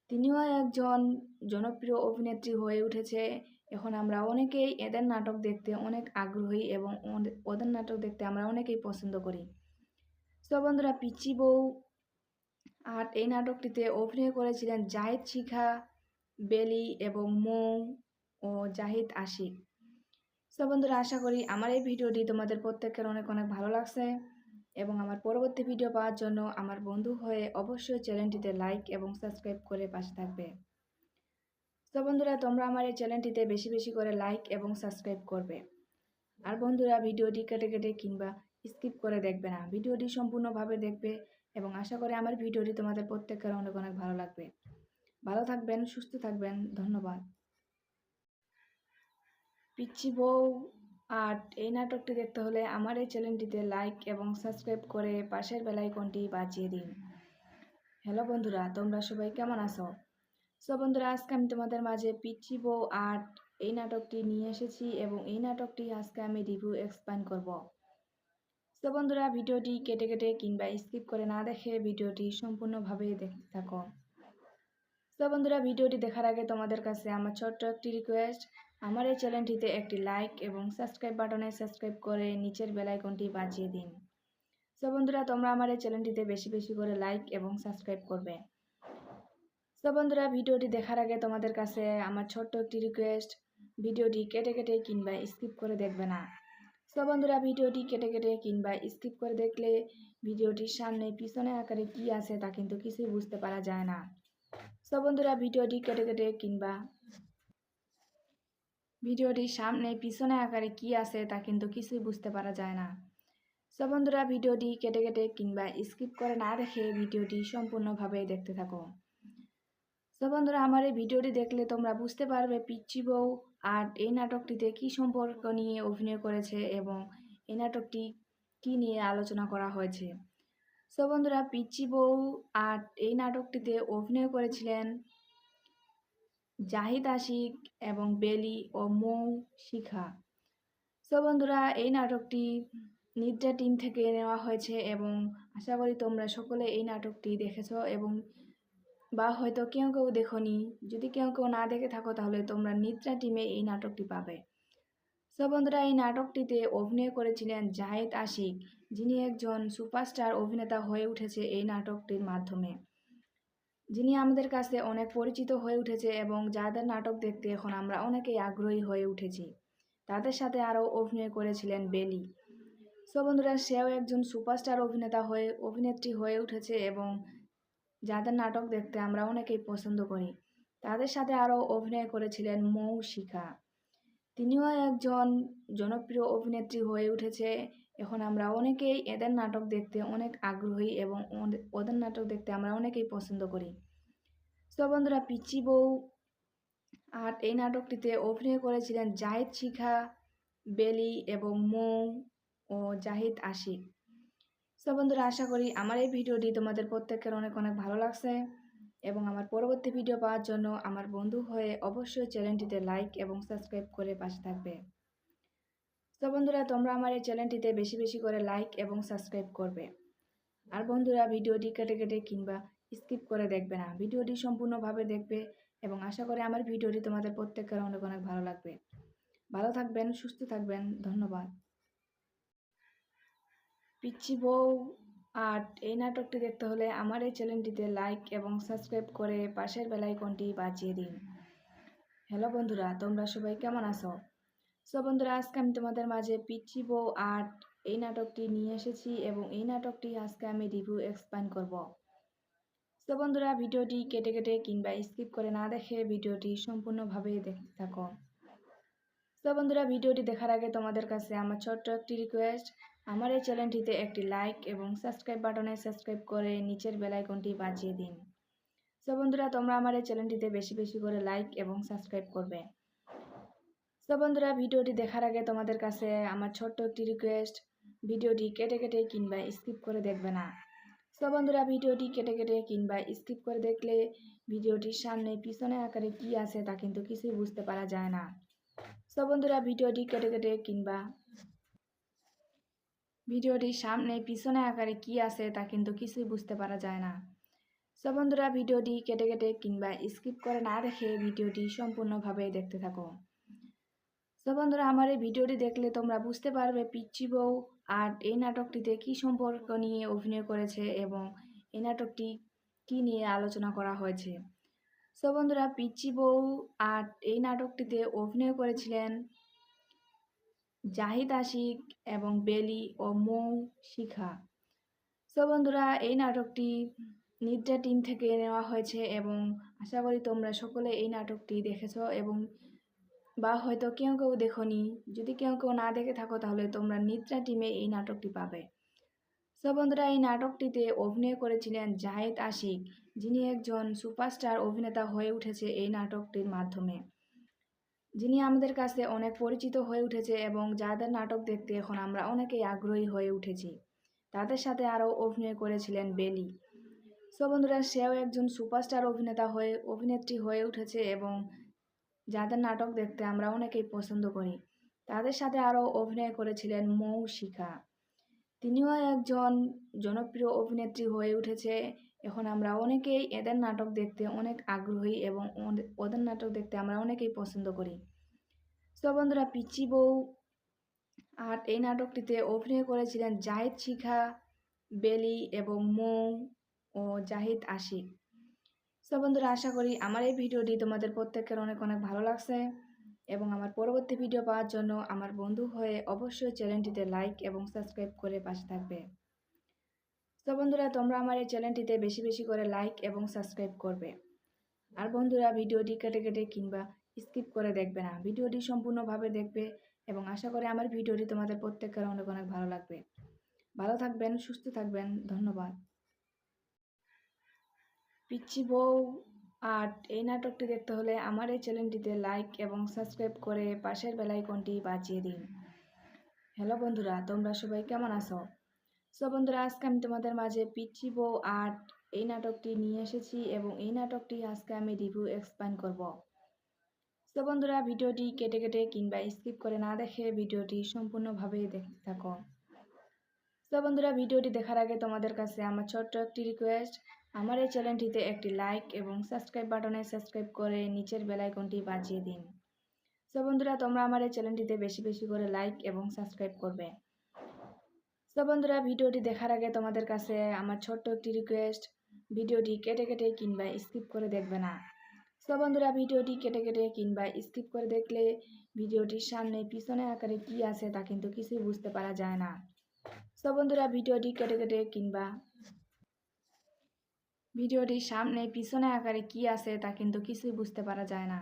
তিনিও একজন জনপ্রিয় অভিনেত্রী হয়ে উঠেছে। এখন আমরা অনেকেই এদের নাটক দেখতে অনেক আগ্রহী এবং ওদের নাটক দেখতে আমরা অনেকেই পছন্দ করি। তো বন্ধুরা, পিচ্চি বউ আর এই নাটকটিতে অভিনয় করেছিলেন জাহিদ শিখা, বেলি এবং মৌ ও জাহিদ আশিক। তো বন্ধুরা, আশা করি আমার এই ভিডিওটি তোমাদের প্রত্যেকের অনেক অনেক ভালো লাগছে এবং আমার পরবর্তী ভিডিও পাওয়ার জন্য আমার বন্ধু হয়ে অবশ্যই চ্যানেলটিতে লাইক এবং সাবস্ক্রাইব করে পাশে থাকবে। তো বন্ধুরা, তোমরা আমার এই চ্যানেলটিতে বেশি বেশি করে লাইক এবং সাবস্ক্রাইব করবে। আর বন্ধুরা, ভিডিওটি কেটে কেটে কিংবা স্কিপ করে দেখবে না, ভিডিওটি সম্পূর্ণভাবে দেখবে এবং আশা করি আমার ভিডিওটি তোমাদের প্রত্যেকের অনেক অনেক ভালো লাগবে। ভালো থাকবেন, সুস্থ থাকবেন, ধন্যবাদ। পিচ্চি বউ আর এই নাটকটি দেখতে হলে আমার এই চ্যানেলটিতে লাইক এবং সাবস্ক্রাইব করে পাশের বেল আইকনটি বাজিয়ে দিন। হ্যালো বন্ধুরা, তোমরা সবাই কেমন আছো? সো বন্ধুরা, আজকে আমি তোমাদের মাঝে পিচ্চি বউ আর এই নাটকটি নিয়ে এসেছি এবং এই নাটকটি আজকে আমি রিভিউ এক্সপ্লেইন করব। তো বন্ধুরা, ভিডিওটি কেটে কেটে কিংবা স্কিপ করে না দেখে ভিডিওটি সম্পূর্ণভাবে দেখতে থাকো। তো বন্ধুরা, ভিডিওটি দেখার আগে তোমাদের কাছে আমার ছোট্ট একটি রিকোয়েস্ট, আমার এই চ্যানেলটিতে একটি লাইক এবং সাবস্ক্রাইব বাটনে সাবস্ক্রাইব করে নিচের বেল আইকনটি বাজিয়ে দিন। তো বন্ধুরা, তোমরা আমার এই চ্যানেলটিতে বেশি বেশি করে লাইক এবং সাবস্ক্রাইব করবে। তো বন্ধুরা, ভিডিওটি দেখার আগে তোমাদের কাছে আমার ছোট্ট একটি রিকোয়েস্ট, ভিডিওটি কেটে কেটে কিংবা স্কিপ করে দেখবে না। তো বন্ধুরা, ভিডিওটি কেটে কেটে কিংবা স্কিপ করে দেখলে ভিডিওটির সামনে পিছনে আকারে কি আছে তা কিন্তু কিছুই বুঝতে পারা যায় না। তো বন্ধুরা, ভিডিওটি কেটে কেটে কিংবা ভিডিওটির সামনে পিছনে আকারে কি আছে তা কিন্তু কিছুই বুঝতে পারা যায় না। তো বন্ধুরা, ভিডিওটি কেটে কেটে কিংবা স্কিপ করে না দেখে ভিডিওটি সম্পূর্ণভাবে দেখতে থাকো। তো বন্ধুরা, আমার এই ভিডিওটি দেখলে তোমরা বুঝতে পারবে পিচ্চি বউ আর এই নাটকটিতে কি সম্পর্ক নিয়ে অভিনয় করেছে এবং এই নাটকটি কি নিয়ে আলোচনা করা হয়েছে। তো বন্ধুরা, পিচ্চি বউ আর এই নাটকটিতে অভিনয় করেছিলেন জাহিদ আশিক এবং বেলি ও মৌ শিখা। তো বন্ধুরা, এই নাটকটি নিদ্রা টিম থেকে নেওয়া হয়েছে এবং আশা করি তোমরা সকলে এই নাটকটি দেখেছো এবং বা হয়তো কেউ কেউ দেখোনি। যদি কেউ কেউ না দেখে থাকো তাহলে তোমরা নিদ্রা টিমে এই নাটকটি পাবে। তো বন্ধুরা, এই নাটকটিতে অভিনয় করেছিলেন জাহিদ আশিক, যিনি একজন সুপারস্টার অভিনেতা হয়ে উঠেছে এই নাটকটির মাধ্যমে, যিনি আমাদের কাছে অনেক পরিচিত হয়ে উঠেছে এবং যাদের নাটক দেখতে এখন আমরা অনেকেই আগ্রহী হয়ে উঠেছি। তাদের সাথে আরও অভিনয় করেছিলেন বেলি। তো বন্ধুরা, সেও একজন সুপারস্টার অভিনেত্রী হয়ে উঠেছে এবং যাদের নাটক দেখতে আমরা অনেকেই পছন্দ করি। তাদের সাথে আরও অভিনয় করেছিলেন মৌ শিখা। তিনিও একজন জনপ্রিয় অভিনেত্রী হয়ে উঠেছে। এখন আমরা অনেকেই এদের নাটক দেখতে অনেক আগ্রহী এবং ওদের নাটক দেখতে আমরা অনেকেই পছন্দ করি। তো বন্ধুরা, পিচ্চি বউ আর্ট এই নাটকটিতে অভিনয় করেছিলেন জাহিদ শিখা, বেলি এবং মৌ ও জাহিদ আশিক। তো বন্ধুরা, আশা করি আমার এই ভিডিওটি তোমাদের প্রত্যেকের অনেক অনেক ভালো লাগছে এবং আমার পরবর্তী ভিডিও পাওয়ার জন্য আমার বন্ধু হয়ে অবশ্যই চ্যানেলটিতে লাইক এবং সাবস্ক্রাইব করে পাশে থাকবে। তো বন্ধুরা, তোমরা আমার এই চ্যানেলটিতে বেশি বেশি করে লাইক এবং সাবস্ক্রাইব করবে। আর বন্ধুরা, ভিডিওটি কেটে কেটে কিংবা স্কিপ করে দেখবে না, ভিডিওটি সম্পূর্ণভাবে দেখবে এবং আশা করি আমার ভিডিওটি তোমাদের প্রত্যেকের অনেক অনেক ভালো লাগবে। ভালো থাকবেন, সুস্থ থাকবেন, ধন্যবাদ। পিচ্চি বউ আর্ট এই নাটকটি দেখতে হলে আমার এই চ্যানেলটিতে লাইক এবং সাবস্ক্রাইব করে পাশের বেল আইকনটি বাজিয়ে দিন। হ্যালো বন্ধুরা, তোমরা সবাই কেমন আছো? সো বন্ধুরা, আজকে আমি তোমাদের মাঝে পিচ্চি বউ আর্ট এই নাটকটি নিয়ে এসেছি এবং এই নাটকটি আজকে আমি রিভিউ এক্সপ্লেইন করব। তো বন্ধুরা, ভিডিওটি কেটে কেটে কিংবা স্কিপ করে না দেখে ভিডিওটি সম্পূর্ণভাবে দেখতে থাকো। তো বন্ধুরা, ভিডিওটি দেখার আগে তোমাদের কাছে আমার ছোট্ট একটি রিকোয়েস্ট, আমার এই চ্যানেলটিতে একটি লাইক এবং সাবস্ক্রাইব বাটনে সাবস্ক্রাইব করে নিচের বেল আইকনটি বাজিয়ে দিন। তো বন্ধুরা, তোমরা আমার এই চ্যানেলটিতে বেশি বেশি করে লাইক এবং সাবস্ক্রাইব করবে। তো বন্ধুরা, ভিডিওটি দেখার আগে তোমাদের কাছে আমার ছোট্ট একটি রিকোয়েস্ট, ভিডিওটি কেটে কেটে কিংবা স্কিপ করে দেখবে না। তো বন্ধুরা, ভিডিওটি কেটে কেটে কিংবা স্কিপ করে দেখলে ভিডিওটির সামনে পিছনে আকারে কি আছে তা কিন্তু কিছুই বুঝতে পারা যায় না। তো বন্ধুরা, ভিডিওটি কেটে কেটে কিংবা ভিডিওটির সামনে পিছনে আকারে কি আছে তা কিন্তু কিছুই বুঝতে পারা যায় না। তো বন্ধুরা, ভিডিওটি কেটে কেটে কিংবা স্কিপ করে না দেখে ভিডিওটি সম্পূর্ণভাবে দেখতে থাকো। তো বন্ধুরা, আমার এই ভিডিওটি দেখলে তোমরা বুঝতে পারবে পিচ্চি বউ আর্ট এই নাটকটিতে কি সম্পর্ক নিয়ে অভিনয় করেছে এবং এই নাটকটি কি নিয়ে আলোচনা করা হয়েছে। তো বন্ধুরা, পিচ্চি বউ আর্ট এই নাটকটিতে অভিনয় করেছিলেন জাহিদ আশিক এবং বেলি ও মৌ শিখা। তো বন্ধুরা, এই নাটকটি নিদ্রা টিম থেকে নেওয়া হয়েছে এবং আশা করি তোমরা সকলে এই নাটকটি দেখেছো এবং বা হয়তো কেউ কেউ দেখোনি। যদি কেউ কেউ না দেখে থাকো তাহলে তোমরা নিদ্রা টিমে এই নাটকটি পাবে। তো বন্ধুরা, এই নাটকটিতে অভিনয় করেছিলেন জাহিদ আশিক, যিনি একজন সুপারস্টার অভিনেতা হয়ে উঠেছে এই নাটকটির মাধ্যমে, যিনি আমাদের কাছে অনেক পরিচিত হয়ে উঠেছে এবং যাদের নাটক দেখতে এখন আমরা অনেকেই আগ্রহী হয়ে উঠেছি। তাদের সাথে আরও অভিনয় করেছিলেন বেলি। তো বন্ধুরা, সেও একজন সুপারস্টার অভিনেত্রী হয়ে উঠেছে এবং যাদের নাটক দেখতে আমরা অনেকেই পছন্দ করি। তাদের সাথে আরও অভিনয় করেছিলেন মৌ শিখা। তিনিও একজন জনপ্রিয় অভিনেত্রী হয়ে উঠেছে। এখন আমরা অনেকেই এদের নাটক দেখতে অনেক আগ্রহী এবং ওদের নাটক দেখতে আমরা অনেকেই পছন্দ করি। তো বন্ধুরা, পিচ্চি বউ আর্ট এই নাটকটিতে অভিনয় করেছিলেন জাহিদ শিখা, বেলি এবং মৌ ও জাহিদ আশিক। তো বন্ধুরা, আশা করি আমার এই ভিডিওটি তোমাদের প্রত্যেকের অনেক অনেক ভালো লাগছে এবং আমার পরবর্তী ভিডিও পাওয়ার জন্য আমার বন্ধু হয়ে অবশ্যই চ্যানেলটিতে লাইক এবং সাবস্ক্রাইব করে পাশে থাকবে। তো বন্ধুরা, তোমরা আমার এই চ্যানেলটিতে বেশি বেশি করে লাইক এবং সাবস্ক্রাইব করবে। আর বন্ধুরা, ভিডিওটি কেটে কেটে কিংবা স্কিপ করে দেখবে না, ভিডিওটি সম্পূর্ণভাবে দেখবে এবং আশা করি আমার ভিডিওটি তোমাদের প্রত্যেকের অনেক অনেক ভালো লাগবে। ভালো থাকবেন, সুস্থ থাকবেন, ধন্যবাদ। পিচ্চি বউ আর্ট এই নাটকটি দেখতে হলে আমার এই চ্যানেলটিতে লাইক এবং সাবস্ক্রাইব করে পাশের বেল আইকনটি বাজিয়ে দিন। হ্যালো বন্ধুরা, তোমরা সবাই কেমন আছো? সো বন্ধুরা, আজকে আমি তোমাদের মাঝে পিচ্চি বউ আর্ট এই নাটকটি নিয়ে এসেছি এবং এই নাটকটি আজকে আমি রিভিউ এক্সপ্লেইন করব। তো বন্ধুরা, ভিডিওটি কেটে কেটে কিংবা স্কিপ করে না দেখে ভিডিওটি সম্পূর্ণভাবে দেখতে থাকো। তো বন্ধুরা, ভিডিওটি দেখার আগে তোমাদের কাছে আমার ছোট্ট একটি রিকোয়েস্ট, আমার এই চ্যানেলটিতে একটি লাইক এবং সাবস্ক্রাইব বাটনে সাবস্ক্রাইব করে নিচের বেল আইকনটি বাজিয়ে দিন। তো বন্ধুরা, তোমরা আমার এই চ্যানেলটিতে বেশি বেশি করে লাইক এবং সাবস্ক্রাইব করবে। তো বন্ধুরা, ভিডিওটি দেখার আগে তোমাদের কাছে আমার ছোট্ট একটি রিকোয়েস্ট, ভিডিওটি কেটে কেটে কিংবা স্কিপ করে দেখবে না। তো বন্ধুরা, ভিডিওটি কেটে কেটে কিংবা স্কিপ করে দেখলে ভিডিওটির সামনে পিছনে আকারে কি আছে তা কিন্তু কিছুই বুঝতে পারা যায় না। তো বন্ধুরা, ভিডিওটি কেটে কেটে কিংবা ভিডিওটির সামনে পিছনে আকারে কি আছে তা কিন্তু কিছুই বুঝতে পারা যায় না।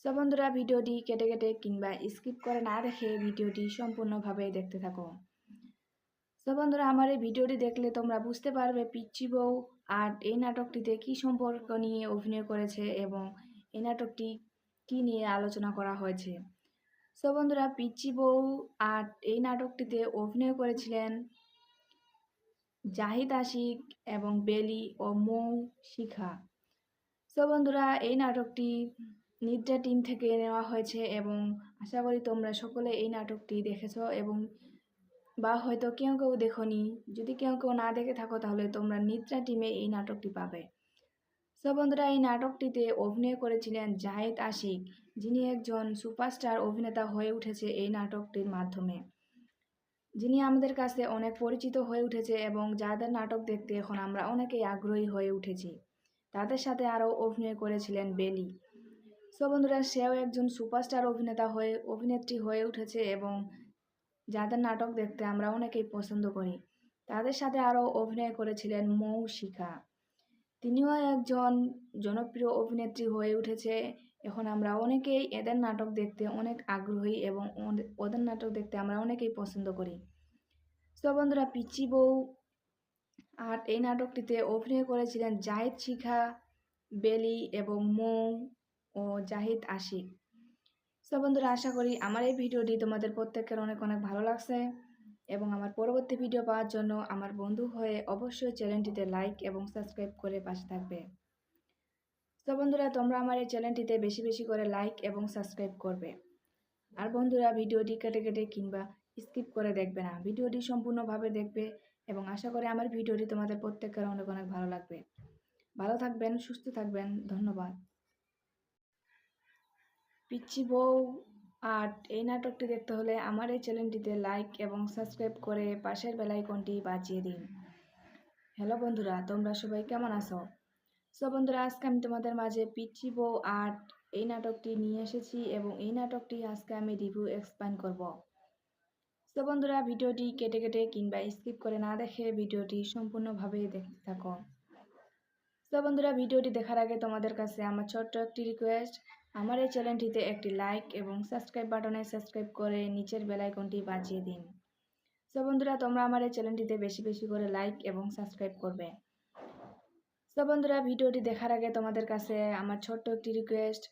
সো বন্ধুরা, ভিডিওটি কেটে কেটে কিংবা স্কিপ করে না দেখে ভিডিওটি সম্পূর্ণভাবে দেখতে থাকো। সো বন্ধুরা, আমার এই ভিডিওটি দেখলে তোমরা বুঝতে পারবে পিচ্চি বউ আর এই নাটকটিতে কি সম্পর্ক নিয়ে অভিনয় করেছে এবং এই নাটকটি কি নিয়ে আলোচনা করা হয়েছে। সো বন্ধুরা, পিচ্চি বউ আর এই নাটকটিতে অভিনয় করেছিলেন জাহিদ আশিক এবং বেলি ও মৌ শিখা। সো বন্ধুরা, এই নাটকটি নিদ্রা টিম থেকে নেওয়া হয়েছে এবং আশা করি তোমরা সকলে এই নাটকটি দেখেছো এবং বা হয়তো কেউ কেউ দেখোনি। যদি কেউ কেউ না দেখে থাকো তাহলে তোমরা নিদ্রা টিমে এই নাটকটি পাবে। সো বন্ধুরা, এই নাটকটিতে অভিনয় করেছিলেন জাহিদ আশিক, যিনি একজন সুপারস্টার অভিনেতা হয়ে উঠেছে এই নাটকটির মাধ্যমে, যিনি আমাদের কাছে অনেক পরিচিত হয়ে উঠেছে এবং যাদের নাটক দেখতে এখন আমরা অনেকেই আগ্রহী হয়ে উঠেছি। তাদের সাথে আরও অভিনয় করেছিলেন বেলি। সো বন্ধুরা, সেও একজন সুপারস্টার অভিনেত্রী হয়ে উঠেছে এবং যাদের নাটক দেখতে আমরা অনেকেই পছন্দ করি। তাদের সাথে আরও অভিনয় করেছিলেন মৌ শিখা। তিনিও একজন জনপ্রিয় অভিনেত্রী হয়ে উঠেছে। এখন আমরা অনেকেই এদের নাটক দেখতে অনেক আগ্রহী এবং ওদের নাটক দেখতে আমরা অনেকেই পছন্দ করি। সো বন্ধুরা, পিচ্চি বউ আর এই নাটকটিতে অভিনয় করেছিলেন জাহিদ শিখা, বেলি এবং মৌ ও জাহিদ আশিক। সো বন্ধুরা, আশা করি আমার এই ভিডিওটি তোমাদের প্রত্যেকের অনেক অনেক ভালো লাগছে এবং আমার পরবর্তী ভিডিও পাওয়ার জন্য আমার বন্ধু হয়ে অবশ্যই চ্যানেলটিতে লাইক এবং সাবস্ক্রাইব করে পাশে থাকবে। সো বন্ধুরা, তোমরা আমার এই চ্যানেলটিতে বেশি বেশি করে লাইক এবং সাবস্ক্রাইব করবে। আর বন্ধুরা, ভিডিওটি কেটে কেটে কিংবা স্কিপ করে দেখবে না, ভিডিওটি সম্পূর্ণভাবে দেখবে এবং আশা করি আমার ভিডিওটি তোমাদের প্রত্যেকের অনেক অনেক ভালো লাগবে। ভালো থাকবেন, সুস্থ থাকবেন, ধন্যবাদ। পিচ্চি বউ আর এই নাটকটি দেখতে হলে আমার এই চ্যানেলটিতে লাইক এবং সাবস্ক্রাইব করে পাশের বেল আইকনটি বাজিয়ে দিন। হ্যালো বন্ধুরা, তোমরা সবাই কেমন আছো? সো বন্ধুরা, আজকে আমি তোমাদের মাঝে পিচ্চি বউ আর এই নাটকটি নিয়ে এসেছি এবং এই নাটকটি আজকে আমি রিভিউ এক্সপ্লেইন করব। সো বন্ধুরা, ভিডিওটি কেটে কেটে কিংবা স্কিপ করে না দেখে ভিডিওটি সম্পূর্ণভাবে দেখতে থাকো। সো বন্ধুরা, ভিডিওটি দেখার আগে তোমাদের কাছে আমার ছোট্ট একটি রিকোয়েস্ট, আমার এই চ্যানেলটিতে একটি লাইক এবং সাবস্ক্রাইব বাটনে সাবস্ক্রাইব করে নিচের বেল আইকনটি বাজিয়ে দিন। সো বন্ধুরা, তোমরা আমার এই চ্যানেলটিতে বেশি বেশি করে লাইক এবং সাবস্ক্রাইব করবে। সো বন্ধুরা, ভিডিওটি দেখার আগে তোমাদের কাছে আমার ছোট্ট একটি রিকোয়েস্ট,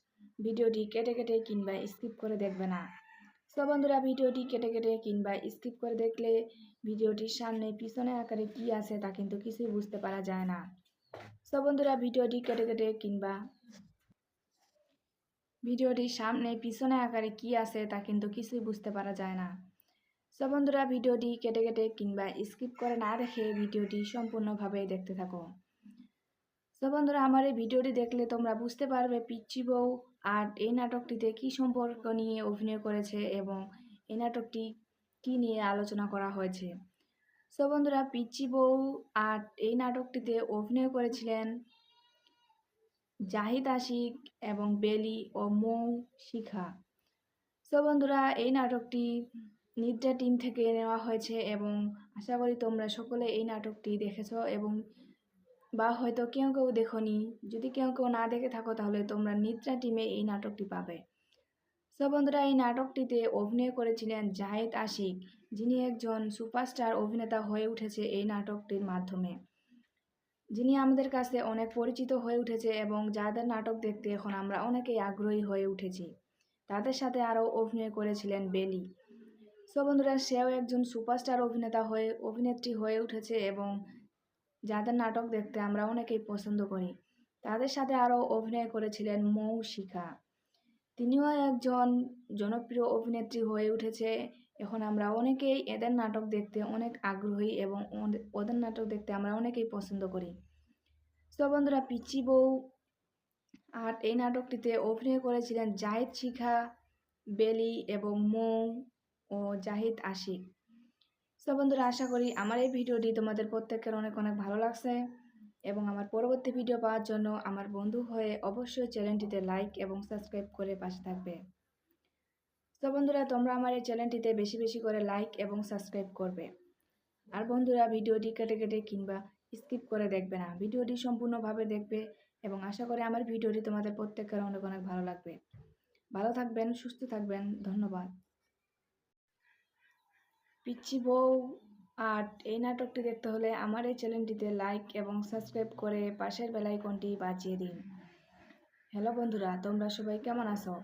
ভিডিওটি কেটে কেটে কিংবা স্কিপ করে দেখবে না। সো বন্ধুরা, ভিডিওটি কেটে কেটে কিংবা স্কিপ করে দেখলে ভিডিওটির সামনে পিছনে আকারে কি আছে তা কিন্তু কিছুই বুঝতে পারা যায় না। সো বন্ধুরা, ভিডিওটি কেটে কেটে কিংবা ভিডিওটির সামনে পিছনে আকারে কি আছে তা কিন্তু কিছুই বুঝতে পারা যায় না। সো বন্ধুরা, ভিডিওটি কেটে কেটে কিংবা স্কিপ করে না দেখে ভিডিওটি সম্পূর্ণভাবে দেখতে থাকো। সো বন্ধুরা, আমার এই ভিডিওটি দেখলে তোমরা বুঝতে পারবে পিচ্চি বউ আর এই নাটকটিতে কি সম্পর্ক নিয়ে অভিনয় করেছে এবং এই নাটকটি কি নিয়ে আলোচনা করা হয়েছে। সো বন্ধুরা, পিচ্চি বউ আর এই নাটকটিতে অভিনয় করেছিলেন জাহিদ আশিক এবং বেলি ও মৌ শিখা। সো বন্ধুরা, এই নাটকটি নিদ্রা টিম থেকে নেওয়া হয়েছে এবং আশা করি তোমরা সকলে এই নাটকটি দেখেছো এবং বা হয়তো কেউ কেউ দেখোনি। যদি কেউ কেউ না দেখে থাকো তাহলে তোমরা নিদ্রা টিমে এই নাটকটি পাবে। সো বন্ধুরা, এই নাটকটিতে অভিনয় করেছিলেন জাহিদ আশিক, যিনি একজন সুপারস্টার অভিনেতা হয়ে উঠেছে এই নাটকটির মাধ্যমে, যিনি আমাদের কাছে অনেক পরিচিত হয়ে উঠেছে এবং যাদের নাটক দেখতে এখন আমরা অনেকেই আগ্রহী হয়ে উঠেছি। তাদের সাথে আরও অভিনয় করেছিলেন বেলি। সো বন্ধুরা, সেও একজন সুপারস্টার অভিনেত্রী হয়ে উঠেছে এবং যাদের নাটক দেখতে আমরা অনেকেই পছন্দ করি। তাদের সাথে আরও অভিনয় করেছিলেন মৌ শিখা। তিনিও একজন জনপ্রিয় অভিনেত্রী হয়ে উঠেছে। এখন আমরা অনেকেই এদের নাটক দেখতে অনেক আগ্রহী এবং ওদের নাটক দেখতে আমরা অনেকেই পছন্দ করি। সো বন্ধুরা, পিচ্চি বউ আর এই নাটকটিতে অভিনয় করেছিলেন জাহিদ শিখা, বেলি এবং মৌ ও জাহিদ আশিক। সো বন্ধুরা, আশা করি আমার এই ভিডিওটি তোমাদের প্রত্যেকের অনেক অনেক ভালো লাগছে এবং আমার পরবর্তী ভিডিও পাওয়ার জন্য আমার বন্ধু হয়ে অবশ্যই চ্যানেলটিতে লাইক এবং সাবস্ক্রাইব করে পাশে থাকবে। সো বন্ধুরা, তোমরা আমার এই চ্যানেলটিতে বেশি বেশি করে লাইক এবং সাবস্ক্রাইব করবে। আর বন্ধুরা, ভিডিওটি কেটে কেটে কিংবা স্কিপ করে দেখবে না, ভিডিওটি সম্পূর্ণভাবে দেখবে এবং আশা করি আমার ভিডিওটি তোমাদের প্রত্যেকের অনেক অনেক ভালো লাগবে। ভালো থাকবেন, সুস্থ থাকবেন। ধন্যবাদ। পিচ্চি বউ আর্ট এই নাটকটি দেখতে হলে আমার এই চ্যানেলটিতে লাইক এবং সাবস্ক্রাইব করে পাশের বেল আইকনটি বাজিয়ে দিন। হ্যালো বন্ধুরা, তোমরা সবাই কেমন আছো?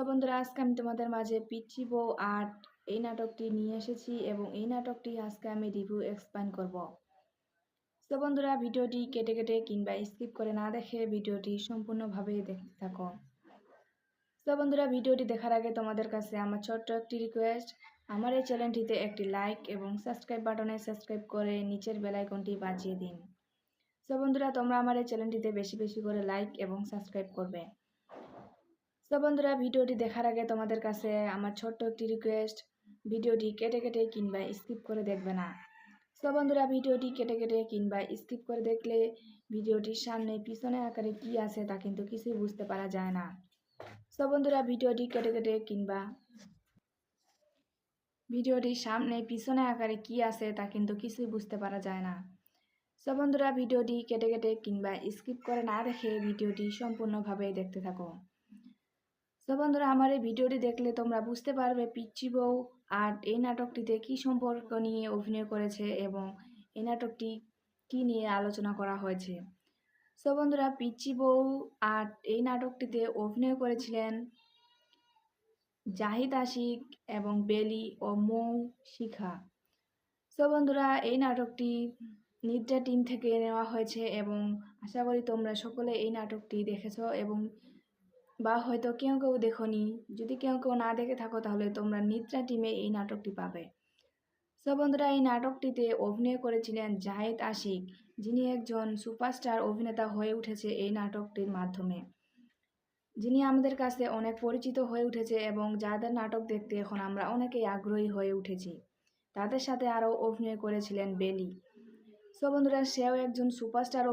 বন্ধুরা, আজকে আমি তোমাদের মাঝে পিচ্চি বউ আর্ট এই নাটকটি নিয়ে এসেছি এবং এই নাটকটি আজকে আমি রিভিউ এক্সপ্লেইন করব। বন্ধুরা, ভিডিওটি কেটে কেটে কিংবা স্কিপ করে না দেখে ভিডিওটি সম্পূর্ণভাবে দেখতে থাকো। বন্ধুরা, ভিডিওটি দেখার আগে তোমাদের কাছে আমার ছোট্ট একটি রিকোয়েস্ট, আমার এই চ্যানেলটিতে একটি লাইক এবং সাবস্ক্রাইব বাটনে সাবস্ক্রাইব করে নিচের বেল আইকনটি বাজিয়ে দিন। বন্ধুরা, তোমরা আমার এই চ্যানেলটিতে বেশি বেশি করে লাইক এবং সাবস্ক্রাইব করবে। বন্ধুরা, ভিডিওটি দেখার আগে তোমাদের কাছে আমার ছোট্ট একটি রিকোয়েস্ট, ভিডিওটি কেটে কেটে কিংবা স্কিপ করে দেখবে না। বন্ধুরা, ভিডিওটি কেটে কেটে কিংবা স্কিপ করে দেখলে ভিডিওটির সামনে পিছনে আকারে কি আছে তা কিন্তু কিছুই বুঝতে পারা যায় না। বন্ধুরা, ভিডিওটি কেটে কেটে কিংবা ভিডিওটির সামনে পিছনে আকারে কি আছে তা কিন্তু কিছুই বুঝতে পারা যায় না। বন্ধুরা, ভিডিওটি কেটে কেটে কিংবা স্কিপ করে না দেখে ভিডিওটি সম্পূর্ণভাবে দেখতে থাকো। বন্ধুরা, আমার এই ভিডিওটি দেখলে তোমরা বুঝতে পারবে পিচ্চি বউ আর্ট এই নাটকটিতে কি সম্পর্ক নিয়ে অভিনয় করেছে এবং এই নাটকটি কি নিয়ে আলোচনা করা হয়েছে। বন্ধুরা, পিচ্চি বউ আর্ট এই নাটকটিতে অভিনয় করেছিলেন জাহিদ আশিক এবং বেলি ও মৌ শিখা। বন্ধুরা, এই নাটকটি নিদ্রা টিম থেকে নেওয়া হয়েছে এবং আশা করি তোমরা সকলে এই নাটকটি দেখেছো এবং বা হয়তো কেউ কেউ দেখোনি। যদি কেউ কেউ না দেখে থাকো তাহলে তোমরা নিদ্রা টিমে এই নাটকটি পাবে। বন্ধুরা, এই নাটকটিতে অভিনয় করেছিলেন জাহিদ আশিক, যিনি একজন সুপারস্টার অভিনেতা হয়ে উঠেছে এই নাটকটির মাধ্যমে, যিনি আমাদের কাছে অনেক পরিচিত হয়ে উঠেছে এবং যাদের নাটক দেখতে এখন আমরা অনেকেই আগ্রহী হয়ে উঠেছি। তাদের সাথে আরও অভিনয় করেছিলেন বেলি। বন্ধুরা, সেও একজন সুপারস্টার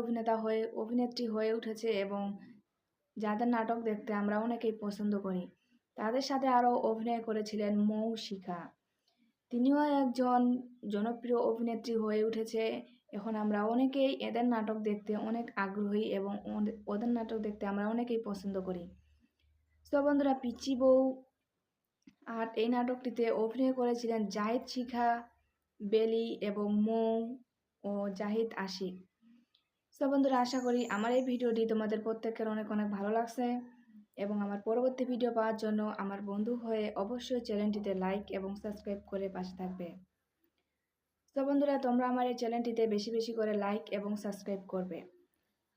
অভিনেত্রী হয়ে উঠেছে এবং যাদের নাটক দেখতে আমরা অনেকেই পছন্দ করি। তাদের সাথে আরও অভিনয় করেছিলেন মৌ শিখা, তিনিও একজন জনপ্রিয় অভিনেত্রী হয়ে উঠেছে। এখন আমরা অনেকেই এদের নাটক দেখতে অনেক আগ্রহী এবং ওদের নাটক দেখতে আমরা অনেকেই পছন্দ করি। বন্ধুরা, পিচ্চি বউ আর এই নাটকটিতে অভিনয় করেছিলেন জাহিদ শিখা, বেলি এবং মৌ ও জাহিদ আশিক। বন্ধুরা, আশা করি আমার এই ভিডিওটি তোমাদের প্রত্যেকের অনেক অনেক ভালো লাগছে এবং আমার পরবর্তী ভিডিও পাওয়ার জন্য আমার বন্ধু হয়ে অবশ্যই চ্যানেলটিতে লাইক এবং সাবস্ক্রাইব করে পাশে থাকবে। বন্ধুরা, তোমরা আমার এই চ্যানেলটিতে বেশি বেশি করে লাইক এবং সাবস্ক্রাইব করবে।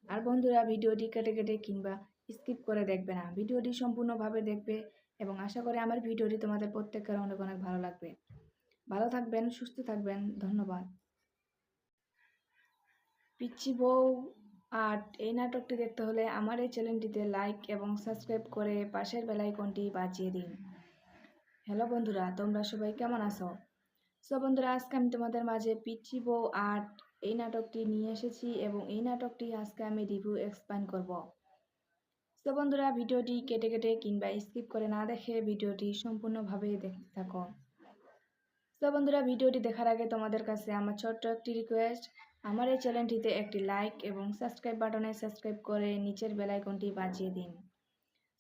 আর বন্ধুরা, ভিডিওটি কেটে কেটে কিংবা স্কিপ করে দেখবে না, ভিডিওটি সম্পূর্ণভাবে দেখবে এবং আশা করি আমার ভিডিওটি তোমাদের প্রত্যেকের অনেক অনেক ভালো লাগবে। ভালো থাকবেন, সুস্থ থাকবেন। ধন্যবাদ। পিচ্চি বউ আর্ট এই নাটকটি দেখতে হলে আমার এই চ্যানেলটিতে লাইক এবং সাবস্ক্রাইব করে পাশের বেল আইকনটি বাজিয়ে দিন। হ্যালো বন্ধুরা, তোমরা সবাই কেমন আছো? বন্ধুরা, আজকে আমি তোমাদের মাঝে পিচ্চি বউ আর্ট এই নাটকটি নিয়ে এসেছি এবং এই নাটকটি আজকে আমি রিভিউ এক্সপ্লেইন করব। বন্ধুরা, ভিডিওটি কেটে কেটে কিংবা স্কিপ করে না দেখে ভিডিওটি সম্পূর্ণভাবে দেখতে থাকো। বন্ধুরা, ভিডিওটি দেখার আগে তোমাদের কাছে আমার ছোট্ট একটি রিকোয়েস্ট, আমার এই চ্যানেলটিতে একটি লাইক এবং সাবস্ক্রাইব বাটনে সাবস্ক্রাইব করে নিচের বেল আইকনটি বাজিয়ে দিন।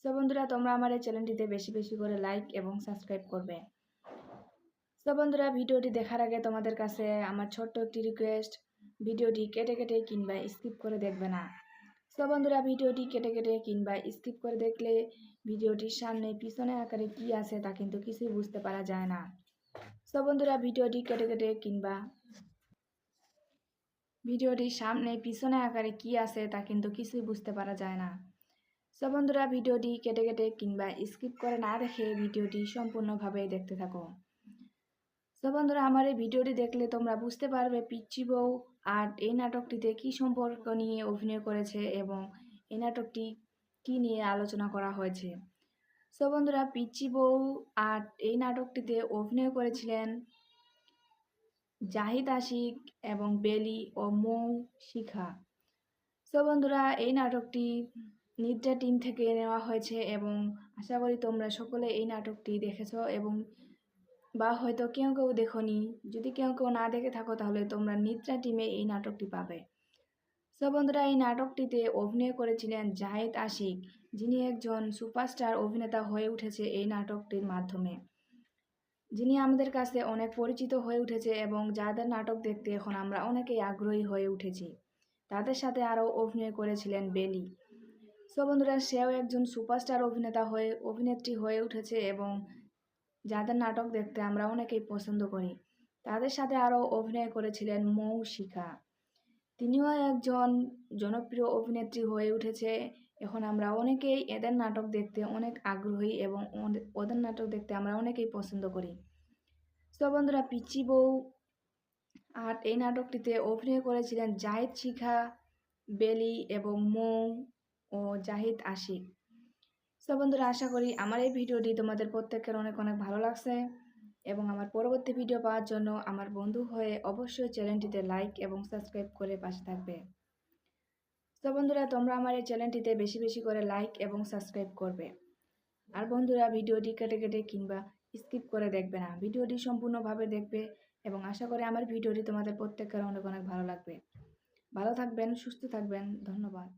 বন্ধুরা, তোমরা আমার এই চ্যানেলটিতে বেশি বেশি করে লাইক এবং সাবস্ক্রাইব করবে। বন্ধুরা, ভিডিওটি দেখার আগে তোমাদের কাছে আমার ছোট্ট একটি রিকোয়েস্ট, ভিডিওটি কেটে কেটে কিংবা স্কিপ করে দেখবে না। বন্ধুরা, ভিডিওটি কেটে কেটে কিংবা স্কিপ করে দেখলে ভিডিওটির সামনে পিছনে আকারে কি আছে তা কিন্তু কিছুই বুঝতে পারা যায় না। বন্ধুরা, ভিডিওটি কেটে কেটে কিংবা ভিডিওটির সামনে পিছনে আকারে কি আছে তা কিন্তু কিছুই বুঝতে পারা যায় না। বন্ধুরা, ভিডিওটি কেটে কেটে কিংবা স্কিপ করে না দেখে ভিডিওটি সম্পূর্ণভাবে দেখতে থাকো। বন্ধুরা, আমার এই ভিডিওটি দেখলে তোমরা বুঝতে পারবে পিচ্চি বউ আর্ট এই নাটকটিতে কি সম্পর্ক নিয়ে অভিনয় করেছে এবং এই নাটকটি কি নিয়ে আলোচনা করা হয়েছে। বন্ধুরা, পিচ্চি বউ আর্ট এই নাটকটিতে অভিনয় করেছিলেন জাহিদ আশিক এবং বেলি ও মৌ শিখা। বন্ধুরা, এই নাটকটি নিদ্রা টিম থেকে নেওয়া হয়েছে এবং আশা করি তোমরা সকলে এই নাটকটি দেখেছো এবং বা হয়তো কেউ কেউ দেখোনি। যদি কেউ কেউ না দেখে থাকো তাহলে তোমরা নিদ্রা টিমে এই নাটকটি পাবে। সো বন্ধুরা, এই নাটকটিতে অভিনয় করেছিলেন জাহিদ আশিক, যিনি একজন সুপারস্টার অভিনেতা হয়ে উঠেছে এই নাটকটির মাধ্যমে, যিনি আমাদের কাছে অনেক পরিচিত হয়ে উঠেছে এবং যাদের নাটক দেখতে এখন আমরা অনেকেই আগ্রহী হয়ে উঠেছি। তাদের সাথে আরও অভিনয় করেছিলেন বেলি। সো বন্ধুরা, সেও একজন সুপারস্টার অভিনেত্রী হয়ে উঠেছে এবং যাদের নাটক দেখতে আমরা অনেকেই পছন্দ করি। তাদের সাথে আরও অভিনয় করেছিলেন মৌ শিখা। তিনিও একজন জনপ্রিয় অভিনেত্রী হয়ে উঠেছে। এখন আমরা অনেকেই এদের নাটক দেখতে অনেক আগ্রহী এবং ওদের নাটক দেখতে আমরা অনেকেই পছন্দ করি। সো বন্ধুরা, পিচ্চি বউ আর এই নাটকটিতে অভিনয় করেছিলেন জাহিদ শিখা, বেলি এবং মৌ ও জাহিদ আশিক। সো বন্ধুরা, আশা করি আমার এই ভিডিওটি তোমাদের প্রত্যেকের অনেক অনেক ভালো লাগছে এবং আমার পরবর্তী ভিডিও পাওয়ার জন্য আমার বন্ধু হয়ে অবশ্যই চ্যানেলটিতে লাইক এবং সাবস্ক্রাইব করে পাশে থাকবে। তো বন্ধুরা, তোমরা আমার এই চ্যানেলটিতে বেশি বেশি করে লাইক এবং সাবস্ক্রাইব করবে। আর বন্ধুরা, ভিডিওটি কেটে কেটে কিংবা স্কিপ করে দেখবে না, ভিডিওটি সম্পূর্ণভাবে দেখবে এবং আশা করি আমার ভিডিওটি তোমাদের প্রত্যেকের অনেক অনেক ভালো লাগবে। ভালো থাকবেন, সুস্থ থাকবেন, ধন্যবাদ।